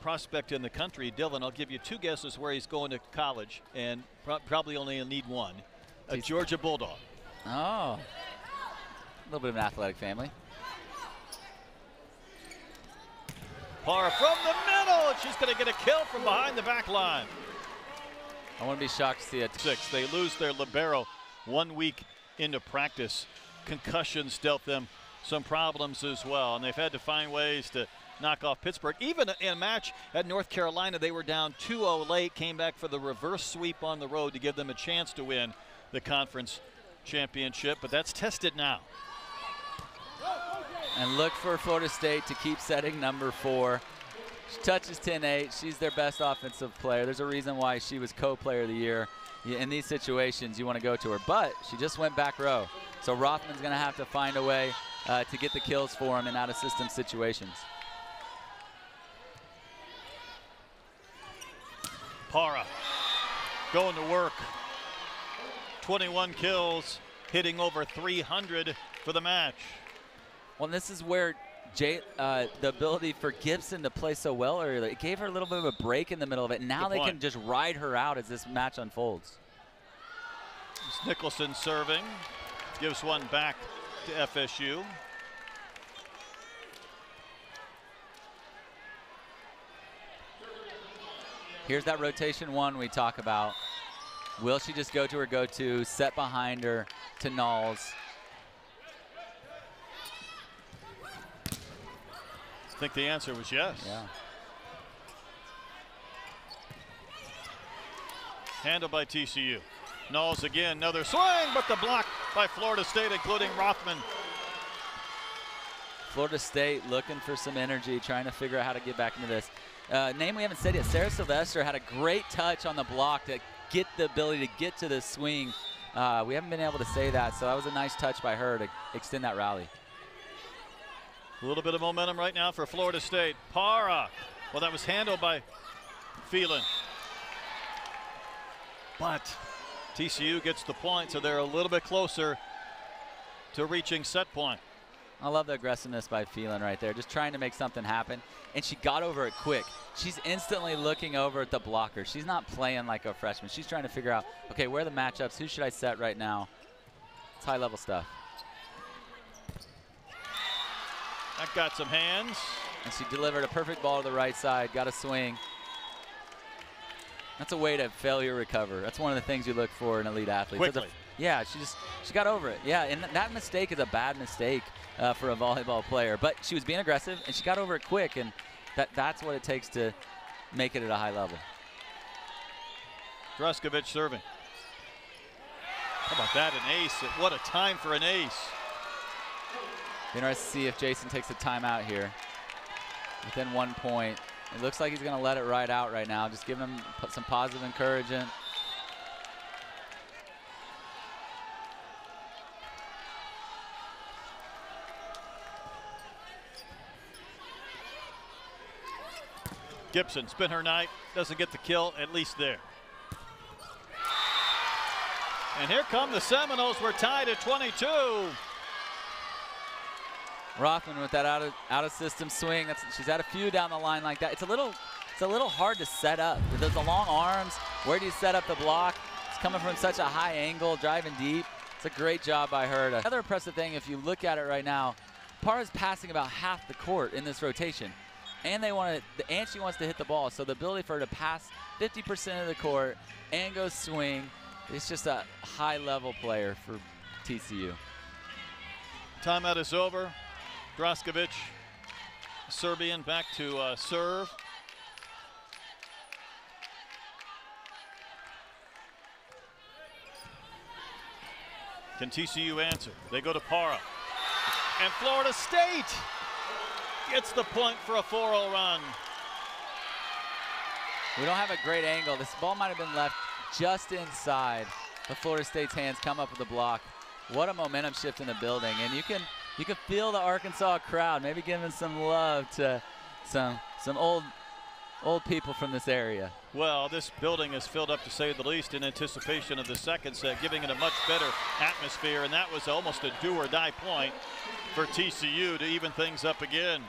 prospect in the country. Dylan, I'll give you 2 guesses where he's going to college, and probably only need one. A Georgia Bulldog.
Oh, a little bit of an athletic family.
Parr from the middle, and she's going to get a kill from behind the back line.
I wouldn't be shocked to see it.
6. They lose their libero 1 week into practice. Concussions dealt them some problems as well, and they've had to find ways to knock off Pittsburgh. Even in a match at North Carolina, they were down 2-0 late, came back for the reverse sweep on the road to give them a chance to win the conference championship, but that's tested now.
And look for Florida State to keep setting #4. She touches 10-8. She's their best offensive player. There's a reason why she was co-player of the year. In these situations, you want to go to her, but she just went back row. So Rothman's going to have to find a way to get the kills for him in out-of-system situations.
Para going to work. 21 kills, hitting over 300 for the match.
Well, this is where the ability for Gibson to play so well earlier, it gave her a little bit of a break in the middle of it. Now they can just ride her out as this match unfolds.
It's Nicholson serving, gives one back to FSU.
Here's that rotation one we talk about. Will she just go to her go-to, set behind her to Knowles?
I think the answer was yes.
Yeah.
Handled by TCU. Knowles again, another swing, but the block by Florida State, including Rothman.
Florida State looking for some energy, trying to figure out how to get back into this. Name we haven't said yet, Sarah Sylvester had a great touch on the block to get the ability to get to the swing. We haven't been able to say that, so that was a nice touch by her to extend that rally.
A little bit of momentum right now for Florida State. Para, well, that was handled by Phelan. But TCU gets the point, so they're a little bit closer to reaching set point.
I love the aggressiveness by Phelan right there, just trying to make something happen. And she got over it quick. She's instantly looking over at the blocker. She's not playing like a freshman. She's trying to figure out, okay, where are the matchups? Who should I set right now? It's high-level stuff.
That got some hands.
And she delivered a perfect ball to the right side, got a swing. That's a way to failure recover. That's one of the things you look for in elite athletes.
Quickly.
Yeah, she got over it. Yeah, and that mistake is a bad mistake for a volleyball player. But she was being aggressive, and she got over it quick, and that's what it takes to make it at a high level.
Draskovic serving. How about that, an ace? What a time for an ace.
Interesting to see if Jason takes a timeout here. Within 1 point. It looks like he's going to let it ride out right now, just giving him some positive encouragement.
Gibson, spin her night, doesn't get the kill, at least there. And here come the Seminoles. We're tied at 22.
Rothman with that out of system swing. She's had a few down the line like that. It's a little hard to set up. There's the long arms. Where do you set up the block? It's coming from such a high angle, driving deep. It's a great job by her. Another impressive thing, if you look at it right now, Para's passing about half the court in this rotation. And she wants to hit the ball. So the ability for her to pass 50% of the court and go swing, it's just a high-level player for TCU.
Timeout is over. Draskovic, Serbian, back to serve. Can TCU answer? They go to Para. And Florida State gets the point for a 4-0 run.
We don't have a great angle. This ball might have been left just inside of Florida State's hands. Come up with a block. What a momentum shift in the building. And you can feel the Arkansas crowd maybe giving some love to some old people from this area.
Well, this building is filled up, to say the least, in anticipation of the second set, giving it a much better atmosphere, and that was almost a do-or-die point for TCU to even things up again.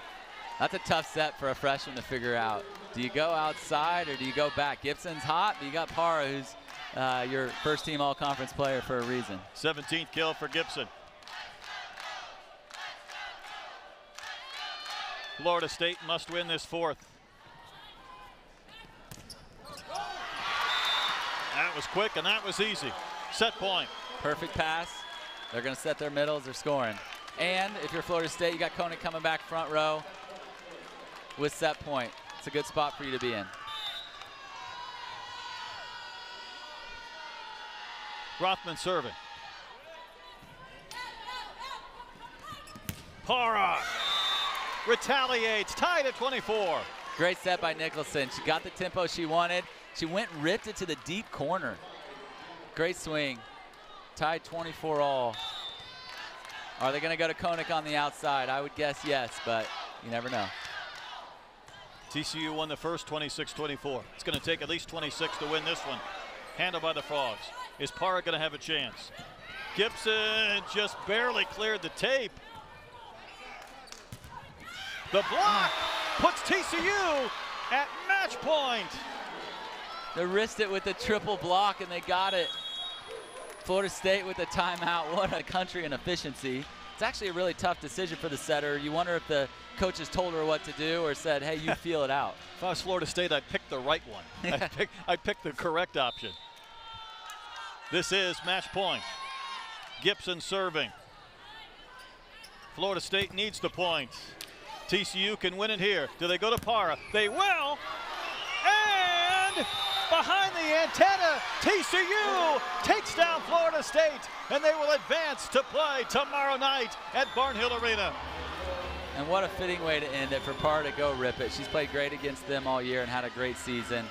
That's a tough set for a freshman to figure out. Do you go outside or do you go back? Gibson's hot, but you got Para, who's your first-team all-conference player for a reason.
17th kill for Gibson. Florida State must win this fourth. That was quick and that was easy. Set point.
Perfect pass. They're going to set their middles. They're scoring. And if you're Florida State, you got Koenig coming back front row with set point. It's a good spot for you to be in.
Rothman serving. Para retaliates, tied at 24.
Great set by Nicholson. She got the tempo she wanted. She went and ripped it to the deep corner. Great swing. Tied 24 all. Are they going to go to Koenig on the outside? I would guess yes, but you never know.
TCU won the first 26-24. It's going to take at least 26 to win this one. Handled by the Frogs. Is Parra going to have a chance? Gibson just barely cleared the tape. The block puts TCU at match point.
They wrist it with the triple block, and they got it. Florida State with the timeout. What a country and efficiency. It's actually a really tough decision for the setter. You wonder if the coaches told her what to do or said, hey, you feel it out.
If I was Florida State, I'd pick the right one. I'd pick the correct option. This is match point. Gibson serving. Florida State needs the point. TCU can win it here. Do they go to Parra? They will. And behind the antenna, TCU takes down Florida State, and they will advance to play tomorrow night at Barnhill Arena.
And what a fitting way to end it for Parra to go rip it. She's played great against them all year and had a great season.